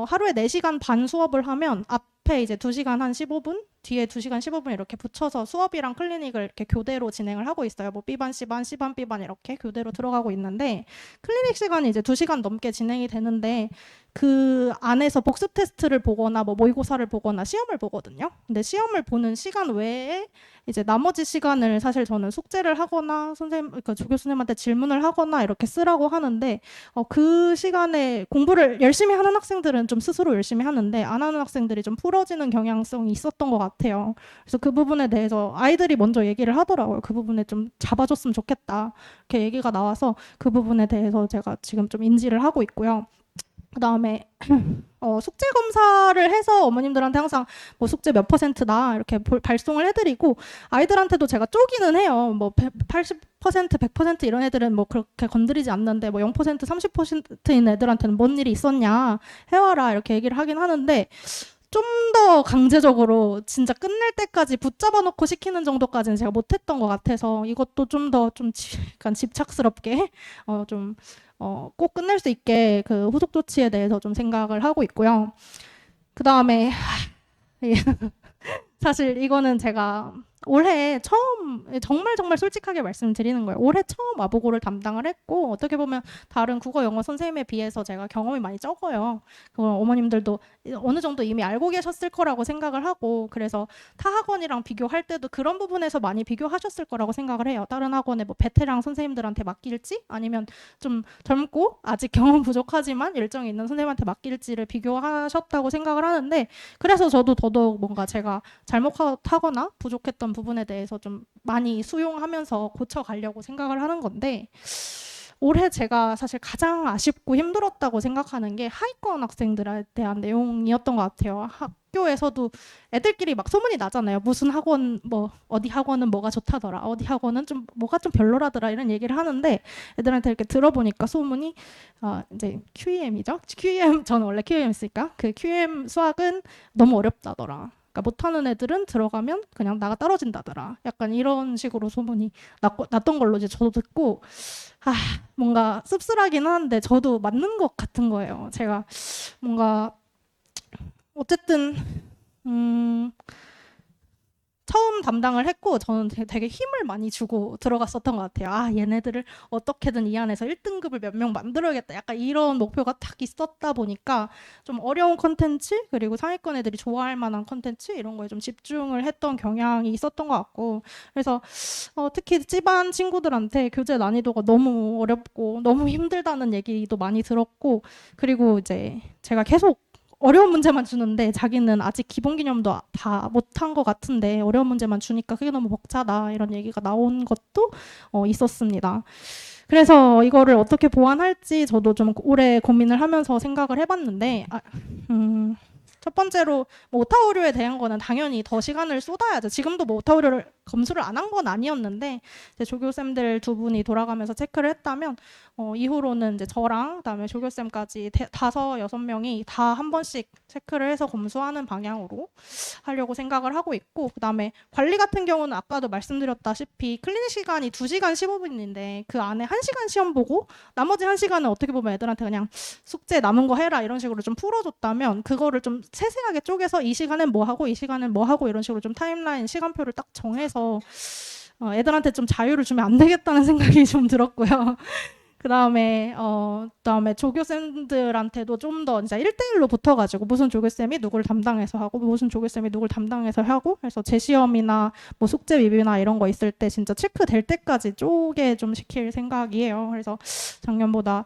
하루에 4시간 반 수업을 하면 앞에 이제 2시간 한 15분, 뒤에 2시간 15분 이렇게 붙여서 수업이랑 클리닉을 이렇게 교대로 진행을 하고 있어요. 뭐 B반, C반, C반, B반 이렇게 교대로 들어가고 있는데 클리닉 시간이 이제 2시간 넘게 진행이 되는데 그 안에서 복습 테스트를 보거나 뭐 모의고사를 보거나 시험을 보거든요. 근데 시험을 보는 시간 외에 이제 나머지 시간을 사실 저는 숙제를 하거나 그러니까 조교 선생님한테 질문을 하거나 이렇게 쓰라고 하는데 그 시간에 공부를 열심히 하는 학생들은 좀 스스로 열심히 하는데 안 하는 학생들이 좀 풀어지는 경향성이 있었던 것 같아요. 그래서 그 부분에 대해서 아이들이 먼저 얘기를 하더라고요. 그 부분에 좀 잡아줬으면 좋겠다. 이렇게 얘기가 나와서 그 부분에 대해서 제가 지금 좀 인지를 하고 있고요. 그 다음에 숙제 검사를 해서 어머님들한테 항상 뭐 숙제 몇 %다 이렇게 발송을 해드리고 아이들한테도 제가 쪼기는 해요. 뭐 80%, 100% 이런 애들은 뭐 그렇게 건드리지 않는데 뭐 0%, 30%인 애들한테는 뭔 일이 있었냐 해와라 이렇게 얘기를 하긴 하는데 좀 더 강제적으로 진짜 끝낼 때까지 붙잡아 놓고 시키는 정도까지는 제가 못했던 것 같아서 이것도 좀 더 약간 집착스럽게 꼭 끝낼 수 있게 그 후속 조치에 대해서 좀 생각을 하고 있고요. 그 다음에 사실 이거는 제가 올해 처음 정말 솔직하게 말씀드리는 거예요. 올해 처음 와보고를 담당을 했고 어떻게 보면 다른 국어 영어 선생님에 비해서 제가 경험이 많이 적어요. 어머님들도 어느 정도 이미 알고 계셨을 거라고 생각을 하고 그래서 타 학원이랑 비교할 때도 그런 부분에서 많이 비교하셨을 거라고 생각을 해요. 다른 학원에 뭐 베테랑 선생님들한테 맡길지 아니면 좀 젊고 아직 경험 부족하지만 열정이 있는 선생님한테 맡길지를 비교하셨다고 생각을 하는데 그래서 저도 더더욱 뭔가 제가 잘못하거나 부족했던 부분에 대해서 좀 많이 수용하면서 고쳐가려고 생각을 하는 건데 올해 제가 사실 가장 아쉽고 힘들었다고 생각하는 게 하위권 학생들에 대한 내용이었던 것 같아요. 학교에서도 애들끼리 막 소문이 나잖아요. 무슨 학원 뭐 어디 학원은 뭐가 좋다더라, 어디 학원은 좀 뭐가 좀 별로라더라 이런 얘기를 하는데 애들한테 이렇게 들어보니까 소문이 이제 QEM이죠. QEM 저는 원래 QEM이니까 그 QEM 수학은 너무 어렵다더라. 그러니까 못하는 애들은 들어가면 그냥 나가 떨어진다더라. 약간 이런 식으로 소문이 났던 걸로 이제 저도 듣고 뭔가 씁쓸하긴 한데 저도 맞는 것 같은 거예요. 제가 뭔가 어쨌든 처음 담당을 했고 저는 되게 힘을 많이 주고 들어갔었던 것 같아요. 얘네들을 어떻게든 이 안에서 1등급을 몇 명 만들어야겠다. 약간 이런 목표가 딱 있었다 보니까 좀 어려운 컨텐츠 그리고 상위권 애들이 좋아할 만한 컨텐츠 이런 거에 좀 집중을 했던 경향이 있었던 것 같고 그래서 특히 찌반 친구들한테 교재 난이도가 너무 어렵고 너무 힘들다는 얘기도 많이 들었고 그리고 이제 제가 계속 어려운 문제만 주는데 자기는 아직 기본 개념도 다 못한 것 같은데 어려운 문제만 주니까 그게 너무 벅차다 이런 얘기가 나온 것도 있었습니다. 그래서 이거를 어떻게 보완할지 저도 좀 오래 고민을 하면서 생각을 해봤는데 첫 번째로 뭐 오타 오류에 대한 거는 당연히 더 시간을 쏟아야죠. 지금도 뭐 오타 오류를 검수를 안 한 건 아니었는데 이제 조교쌤들 두 분이 돌아가면서 체크를 했다면 이후로는 이제 저랑 그다음에 조교쌤까지 5-6명이 다 한 번씩 체크를 해서 검수하는 방향으로 하려고 생각을 하고 있고 그다음에 관리 같은 경우는 아까도 말씀드렸다시피 클리닉 시간이 2시간 15분인데 그 안에 1시간 시험 보고 나머지 1시간은 어떻게 보면 애들한테 그냥 숙제 남은 거 해라 이런 식으로 좀 풀어줬다면 그거를 좀 세세하게 쪼개서 이 시간엔 뭐 하고 이 시간엔 뭐 하고 이런 식으로 좀 타임라인 시간표를 딱 정해서 애들한테 좀 자유를 주면 안 되겠다는 생각이 좀 들었고요. 그다음에 조교쌤들한테도 좀 더 이제 1대1로 붙어가지고 무슨 조교쌤이 누구를 담당해서 하고 무슨 조교쌤이 누구를 담당해서 하고 그래서 재시험이나 뭐 숙제 위비나 이런 거 있을 때 진짜 체크 될 때까지 쪼개 좀 시킬 생각이에요. 그래서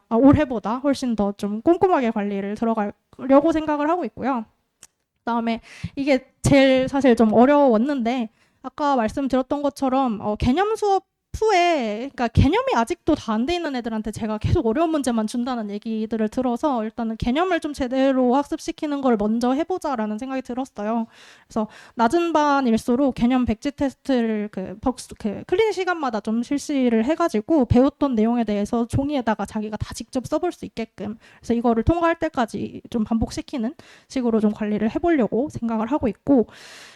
올해보다 훨씬 더 좀 꼼꼼하게 관리를 들어가려고 생각을 하고 있고요. 그다음에 이게 제일 사실 좀 어려웠는데 아까 말씀드렸던 것처럼 개념 수업 후에 그러니까 개념이 아직도 다 안 돼 있는 애들한테 제가 계속 어려운 문제만 준다는 얘기들을 들어서 일단은 개념을 좀 제대로 학습시키는 걸 먼저 해보자라는 생각이 들었어요. 그래서 낮은 반일수록 개념 백지 테스트를 그 클리닉 시간마다 좀 실시를 해가지고 배웠던 내용에 대해서 종이에다가 자기가 다 직접 써볼 수 있게끔 그래서 이거를 통과할 때까지 좀 반복시키는 식으로 좀 관리를 해보려고 생각을 하고 있고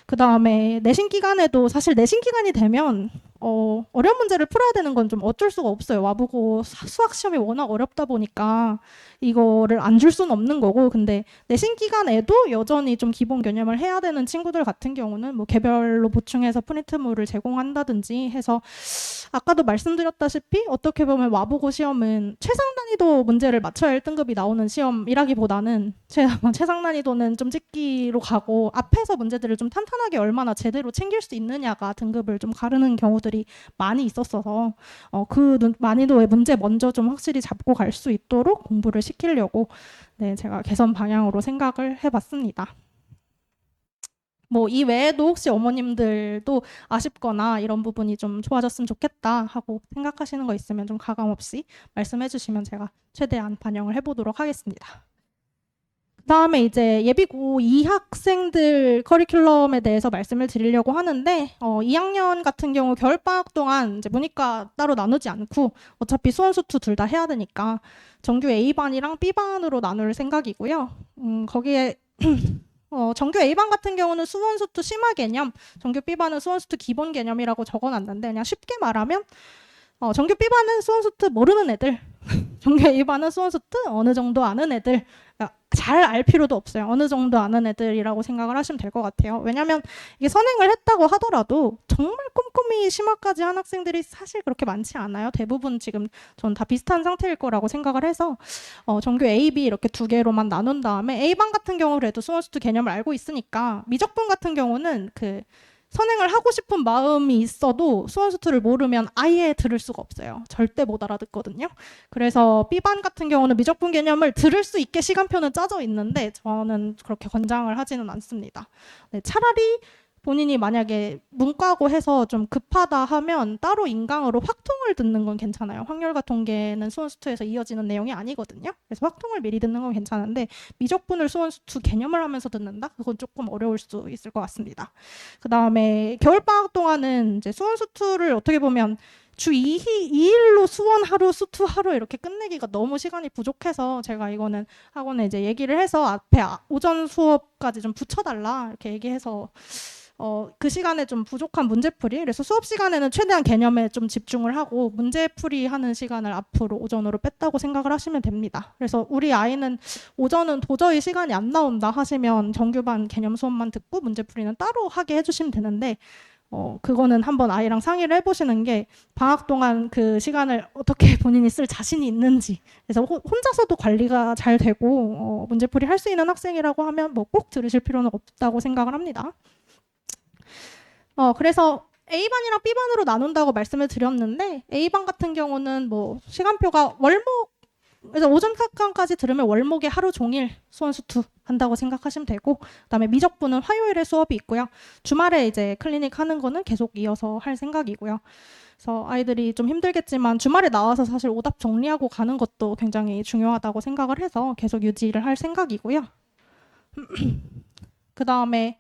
그 다음에 내신 기간에도 사실 내신 기간이 되면 어려운 문제를 풀어야 되는 건 좀 어쩔 수가 없어요. 와보고 수학 시험이 워낙 어렵다 보니까 이거를 안 줄 수는 없는 거고 근데 내신 기간에도 여전히 좀 기본 개념을 해야 되는 친구들 같은 경우는 뭐 개별로 보충해서 프린트물을 제공한다든지 해서 아까도 말씀드렸다시피 어떻게 보면 와보고 시험은 최상 난이도 문제를 맞춰야 1등급이 나오는 시험이라기보다는 최상 난이도는 좀 찍기로 가고 앞에서 문제들을 좀 탄탄하게 얼마나 제대로 챙길 수 있느냐가 등급을 좀 가르는 경우들이 많이 있었어서 그 난이도의 문제 먼저 좀 확실히 잡고 갈 수 있도록 공부를 시키려고 제가 개선 방향으로 생각을 해봤습니다. 뭐 이 외에도 혹시 어머님들도 아쉽거나 이런 부분이 좀 좋아졌으면 좋겠다 하고 생각하시는 거 있으면 좀 가감없이 말씀해 주시면 제가 최대한 반영을 해보도록 하겠습니다. 그다음에 이제 예비고 2학생들 커리큘럼에 대해서 말씀을 드리려고 하는데 2학년 같은 경우 겨울방학 동안 이제 문이과 따로 나누지 않고 어차피 수원수투 둘 다 해야 되니까 정규 A반이랑 B반으로 나눌 생각이고요. 거기에 정규 A반 같은 경우는 수원수투 심화 개념, 정규 B반은 수원수투 기본 개념이라고 적어놨는데 그냥 쉽게 말하면 정규 B반은 수원수투 모르는 애들, 정규 A반은 수원수투 어느 정도 아는 애들, 그러니까 잘 알 필요도 없어요. 어느 정도 아는 애들이라고 생각을 하시면 될 것 같아요. 왜냐하면 이게 선행을 했다고 하더라도 정말 꼼꼼히 심화까지 한 학생들이 사실 그렇게 많지 않아요. 대부분 지금 전 다 비슷한 상태일 거라고 생각을 해서 정규 A, B 이렇게 두 개로만 나눈 다음에 A반 같은 경우 그래도 수원수투 개념을 알고 있으니까 미적분 같은 경우는 그 선행을 하고 싶은 마음이 있어도 수원수투를 모르면 아예 들을 수가 없어요. 절대 못 알아듣거든요. 그래서 B반 같은 경우는 미적분 개념을 들을 수 있게 시간표는 짜져 있는데 저는 그렇게 권장을 하지는 않습니다. 차라리 본인이 만약에 문과고 해서 좀 급하다 하면 따로 인강으로 확통을 듣는 건 괜찮아요. 확률과 통계는 수원수투에서 이어지는 내용이 아니거든요. 그래서 확통을 미리 듣는 건 괜찮은데 미적분을 수원수투 개념을 하면서 듣는다? 그건 조금 어려울 수 있을 것 같습니다. 그 다음에 겨울방학 동안은 이제 수원수투를 어떻게 보면 주 2일로 수원 하루, 수투 하루 이렇게 끝내기가 너무 시간이 부족해서 제가 이거는 학원에 이제 얘기를 해서 앞에 오전 수업까지 좀 붙여달라 이렇게 얘기해서 그 시간에 좀 부족한 문제풀이, 그래서 수업 시간에는 최대한 개념에 좀 집중을 하고 문제풀이 하는 시간을 앞으로 오전으로 뺐다고 생각을 하시면 됩니다. 그래서 우리 아이는 오전은 도저히 시간이 안 나온다 하시면 정규반 개념 수업만 듣고 문제풀이는 따로 하게 해주시면 되는데 그거는 한번 아이랑 상의를 해보시는 게 방학 동안 그 시간을 어떻게 본인이 쓸 자신이 있는지, 그래서 혼자서도 관리가 잘 되고 문제풀이 할 수 있는 학생이라고 하면 뭐 꼭 들으실 필요는 없다고 생각을 합니다. 그래서 A반이랑 B반으로 나눈다고 말씀을 드렸는데 A반 같은 경우는 뭐 시간표가 그래서 오전 특강까지 들으면 월목에 하루 종일 수원수투 한다고 생각하시면 되고, 그다음에 미적분은 화요일에 수업이 있고요. 주말에 이제 클리닉 하는 거는 계속 이어서 할 생각이고요. 그래서 아이들이 좀 힘들겠지만 주말에 나와서 사실 오답 정리하고 가는 것도 굉장히 중요하다고 생각을 해서 계속 유지를 할 생각이고요. 그다음에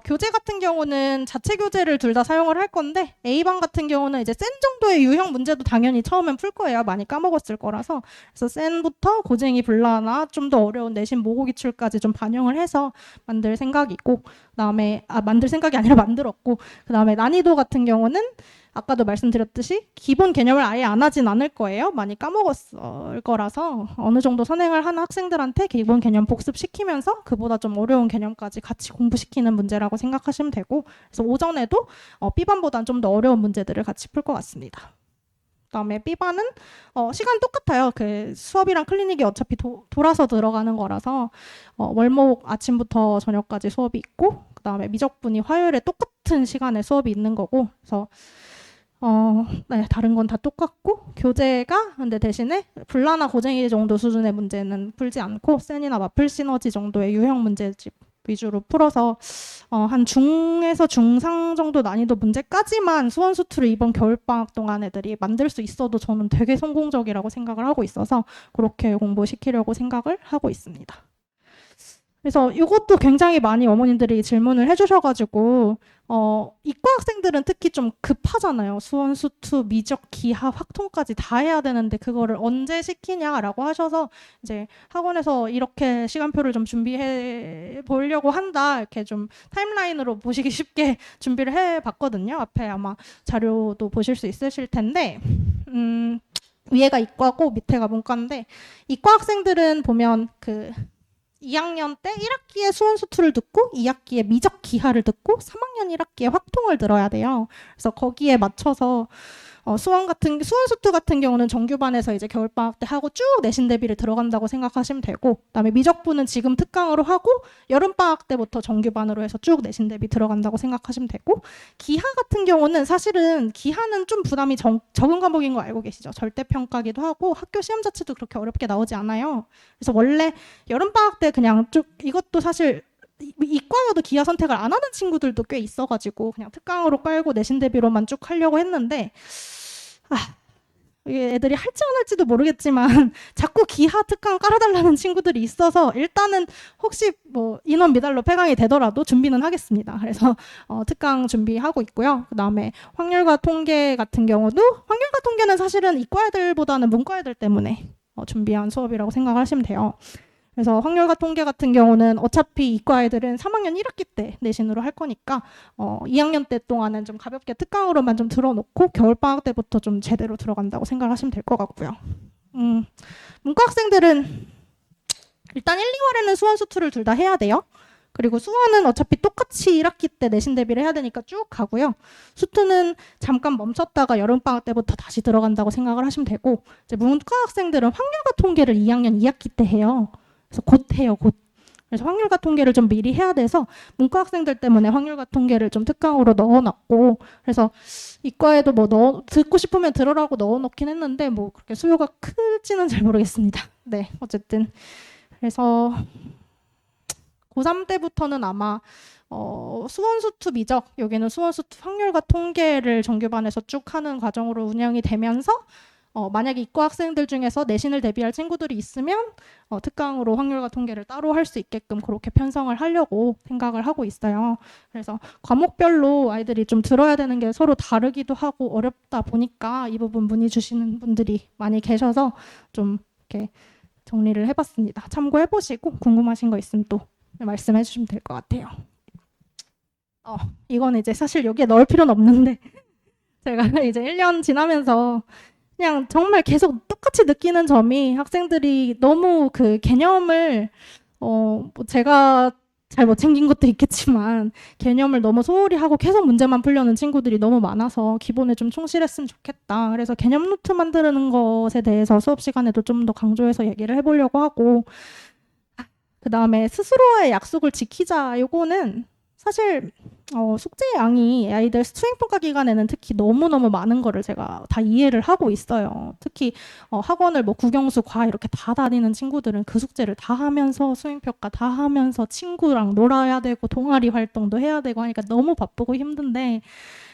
교재 같은 경우는 자체 교재를 둘 다 사용을 할 건데 A반 같은 경우는 이제 센 정도의 유형 문제도 당연히 처음엔 풀 거예요. 많이 까먹었을 거라서. 그래서 센부터 고쟁이 불나나 좀 더 어려운 내신 모고 기출까지 좀 반영을 해서 만들 생각이고, 그다음에 만들 생각이 아니라 만들었고, 그다음에 난이도 같은 경우는 아까도 말씀드렸듯이 기본 개념을 아예 안 하진 않을 거예요. 많이 까먹었을 거라서 어느 정도 선행을 하는 학생들한테 기본 개념 복습시키면서 그보다 좀 어려운 개념까지 같이 공부시키는 문제라고 생각하시면 되고, 그래서 오전에도 B반보다는 좀 더 어려운 문제들을 같이 풀 것 같습니다. 그다음에 B반은 시간 똑같아요. 그 수업이랑 클리닉이 어차피 돌아서 들어가는 거라서 월목 아침부터 저녁까지 수업이 있고, 그다음에 미적분이 화요일에 똑같은 시간에 수업이 있는 거고, 그래서 네, 다른 건 다 똑같고, 교재가 근데 대신에 불나나 고쟁이 정도 수준의 문제는 풀지 않고 센이나 마플 시너지 정도의 유형 문제집 위주로 풀어서 한 중에서 중상 정도 난이도 문제까지만 수원수투를 이번 겨울방학 동안 애들이 만들 수 있어도 저는 되게 성공적이라고 생각을 하고 있어서 그렇게 공부시키려고 생각을 하고 있습니다. 그래서 이것도 굉장히 많이 어머님들이 질문을 해주셔가지고 이과 학생들은 특히 좀 급하잖아요. 수원수투, 미적, 기하, 확통까지 다 해야 되는데 그거를 언제 시키냐라고 하셔서 이제 학원에서 이렇게 시간표를 좀 준비해 보려고 한다, 이렇게 좀 타임라인으로 보시기 쉽게 준비를 해봤거든요. 앞에 아마 자료도 보실 수 있으실 텐데 위에가 이과고 밑에가 문과인데, 이과 학생들은 보면 그 2학년 때 1학기에 수원수투를 듣고 2학기에 미적 기하를 듣고 3학년 1학기에 확통을 들어야 돼요. 그래서 거기에 맞춰서 수원수투 같은 경우는 정규반에서 이제 겨울방학 때 하고 쭉 내신 대비를 들어간다고 생각하시면 되고, 그다음에 미적분은 지금 특강으로 하고 여름방학 때부터 정규반으로 해서 쭉 내신 대비 들어간다고 생각하시면 되고, 기하 같은 경우는 사실은 기하는 좀 부담이 적은 과목인 거 알고 계시죠? 절대평가기도 하고 학교 시험 자체도 그렇게 어렵게 나오지 않아요. 그래서 원래 여름방학 때 그냥 쭉, 이것도 사실 이과여도 기하 선택을 안 하는 친구들도 꽤 있어가지고 그냥 특강으로 깔고 내신 대비로만 쭉 하려고 했는데, 이게 애들이 할지 안 할지도 모르겠지만 자꾸 기하 특강 깔아달라는 친구들이 있어서 일단은 혹시 뭐 인원 미달로 폐강이 되더라도 준비는 하겠습니다. 그래서 특강 준비하고 있고요. 그다음에 확률과 통계 같은 경우도, 확률과 통계는 사실은 이과 애들보다는 문과 애들 때문에 준비한 수업이라고 생각하시면 돼요. 그래서 확률과 통계 같은 경우는 어차피 이과 애들은 3학년 1학기 때 내신으로 할 거니까 2학년 때 동안은 좀 가볍게 특강으로만 좀 들어놓고 겨울방학 때부터 좀 제대로 들어간다고 생각하시면 될 것 같고요. 문과 학생들은 일단 1, 2월에는 수원수투를 둘 다 해야 돼요. 그리고 수원은 어차피 똑같이 1학기 때 내신 대비를 해야 되니까 쭉 가고요. 수투는 잠깐 멈췄다가 여름방학 때부터 다시 들어간다고 생각을 하시면 되고, 이제 문과 학생들은 확률과 통계를 2학년 2학기 때 해요. 그래서 곧 해요, 곧. 그래서 확률과 통계를 좀 미리 해야 돼서 문과 학생들 때문에 확률과 통계를 좀 특강으로 넣어놨고, 그래서 이과에도 뭐 듣고 싶으면 들으라고 넣어놓긴 했는데 뭐 그렇게 수요가 클지는 잘 모르겠습니다. 네, 어쨌든 그래서 고3 때부터는 아마 수원수투 미적, 여기는 수원수투 확률과 통계를 정규반에서 쭉 하는 과정으로 운영이 되면서 만약에 이과 학생들 중에서 내신을 대비할 친구들이 있으면 특강으로 확률과 통계를 따로 할 수 있게끔 그렇게 편성을 하려고 생각을 하고 있어요. 그래서 과목별로 아이들이 좀 들어야 되는 게 서로 다르기도 하고 어렵다 보니까 이 부분 문의 주시는 분들이 많이 계셔서 좀 이렇게 정리를 해봤습니다. 참고해보시고 궁금하신 거 있으면 또 말씀해 주시면 될 것 같아요. 이거는 이제 사실 여기에 넣을 필요는 없는데 제가 이제 1년 지나면서 그냥 정말 계속 똑같이 느끼는 점이 학생들이 너무 그 개념을 뭐 제가 잘 못 챙긴 것도 있겠지만 개념을 너무 소홀히 하고 계속 문제만 풀려는 친구들이 너무 많아서 기본에 좀 충실했으면 좋겠다. 그래서 개념 노트 만드는 것에 대해서 수업 시간에도 좀 더 강조해서 얘기를 해보려고 하고, 그 다음에 스스로의 약속을 지키자. 요거는 사실 숙제 양이 아이들 수행평가 기간에는 특히 너무너무 많은 거를 제가 다 이해를 하고 있어요. 특히 학원을 뭐 국영수, 과 이렇게 다 다니는 친구들은 그 숙제를 다 하면서 수행평가 다 하면서 친구랑 놀아야 되고 동아리 활동도 해야 되고 하니까 너무 바쁘고 힘든데,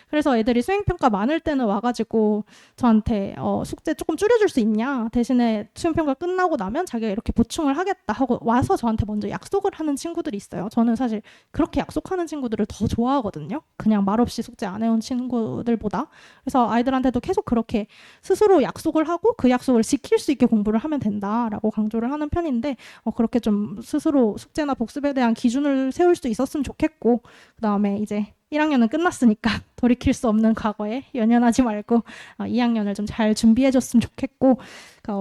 그래서 애들이 수행평가 많을 때는 와가지고 저한테 숙제 조금 줄여줄 수 있냐, 대신에 수행평가 끝나고 나면 자기가 이렇게 보충을 하겠다 하고 와서 저한테 먼저 약속을 하는 친구들이 있어요. 저는 사실 그렇게 약속하는 친구들을 더 좋아하거든요. 그냥 말없이 숙제 안 해온 친구들보다. 그래서 아이들한테도 계속 그렇게 스스로 약속을 하고 그 약속을 지킬 수 있게 공부를 하면 된다라고 강조를 하는 편인데, 그렇게 좀 스스로 숙제나 복습에 대한 기준을 세울 수 있었으면 좋겠고, 그 다음에 이제 1학년은 끝났으니까 돌이킬 수 없는 과거에 연연하지 말고 2학년을 좀 잘 준비해줬으면 좋겠고,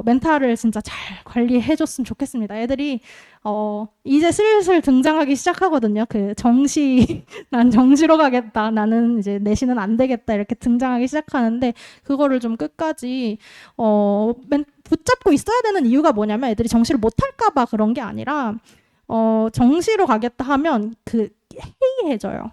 멘탈을 진짜 잘 관리해줬으면 좋겠습니다. 애들이 이제 슬슬 등장하기 시작하거든요. 그 난 정시로 가겠다, 나는 이제 내신은 안 되겠다, 이렇게 등장하기 시작하는데, 그거를 좀 끝까지 붙잡고 있어야 되는 이유가 뭐냐면, 애들이 정시를 못할까 봐 그런 게 아니라 정시로 가겠다 하면 그 해이해져요.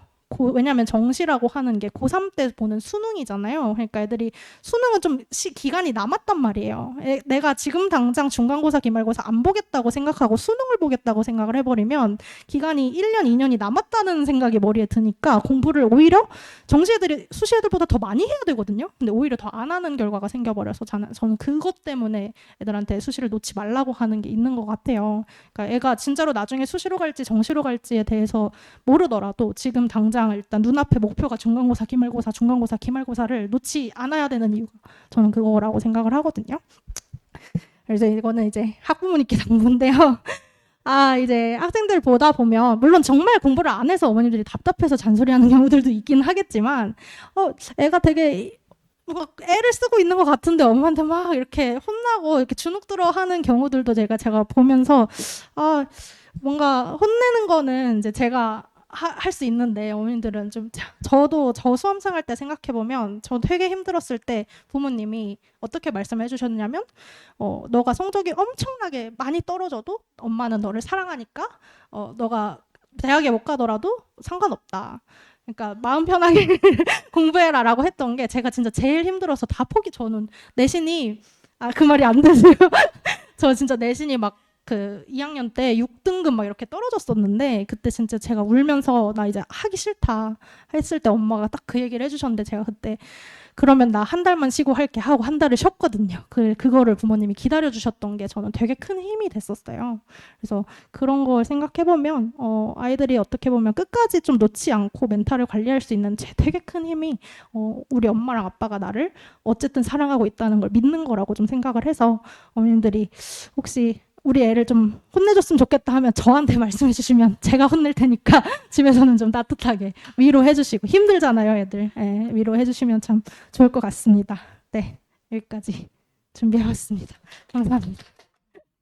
왜냐하면 정시라고 하는 게 고3 때 보는 수능이잖아요. 그러니까 애들이 수능은 좀 기간이 남았단 말이에요. 내가 지금 당장 중간고사, 기말고사 안 보겠다고 생각하고 수능을 보겠다고 생각을 해버리면 기간이 1년, 2년이 남았다는 생각이 머리에 드니까 공부를 오히려 정시 애들이 수시 애들보다 더 많이 해야 되거든요. 근데 오히려 더 안 하는 결과가 생겨버려서 저는 그것 때문에 애들한테 수시를 놓지 말라고 하는 게 있는 것 같아요. 그러니까 애가 진짜로 나중에 수시로 갈지 정시로 갈지에 대해서 모르더라도 지금 당장 일단 눈앞에 목표가 중간고사, 기말고사, 중간고사, 기말고사를 놓지 않아야 되는 이유가 저는 그거라고 생각을 하거든요. 그래서 이거는 이제 학부모님께 당부인데요. 이제 학생들 보다 보면 물론 정말 공부를 안 해서 어머님들이 답답해서 잔소리하는 경우들도 있긴 하겠지만, 애가 되게 막 애를 쓰고 있는 것 같은데 엄마한테 막 이렇게 혼나고 이렇게 주눅들어 하는 경우들도 제가 보면서 뭔가 혼내는 거는 이제 제가 할 수 있는데, 어머님들은 좀 저도 저 수험생 때 생각해 보면 저 되게 힘들었을 때 부모님이 어떻게 말씀해 주셨냐면, 너가 성적이 엄청나게 많이 떨어져도 엄마는 너를 사랑하니까 너가 대학에 못 가더라도 상관없다. 그러니까 마음 편하게 공부해라라고 했던 게 제가 진짜 제일 힘들어서 저는 내신이 그 말이 안 되세요? 저 진짜 내신이 막 그 2학년 때 6등급 막 이렇게 떨어졌었는데, 그때 진짜 제가 울면서 나 이제 하기 싫다 했을 때 엄마가 딱 그 얘기를 해주셨는데, 제가 그때 그러면 나 한 달만 쉬고 할게 하고 한 달을 쉬었거든요. 그거를 부모님이 기다려주셨던 게 저는 되게 큰 힘이 됐었어요. 그래서 그런 걸 생각해보면 아이들이 어떻게 보면 끝까지 좀 놓지 않고 멘탈을 관리할 수 있는 되게 큰 힘이 우리 엄마랑 아빠가 나를 어쨌든 사랑하고 있다는 걸 믿는 거라고 좀 생각을 해서, 어머님들이 혹시 우리 애를 좀 혼내줬으면 좋겠다 하면 저한테 말씀해 주시면 제가 혼낼 테니까 집에서는 좀 따뜻하게 위로해 주시고, 힘들잖아요 애들. 위로해 주시면 참 좋을 것 같습니다. 네, 여기까지 준비해봤습니다. 감사합니다.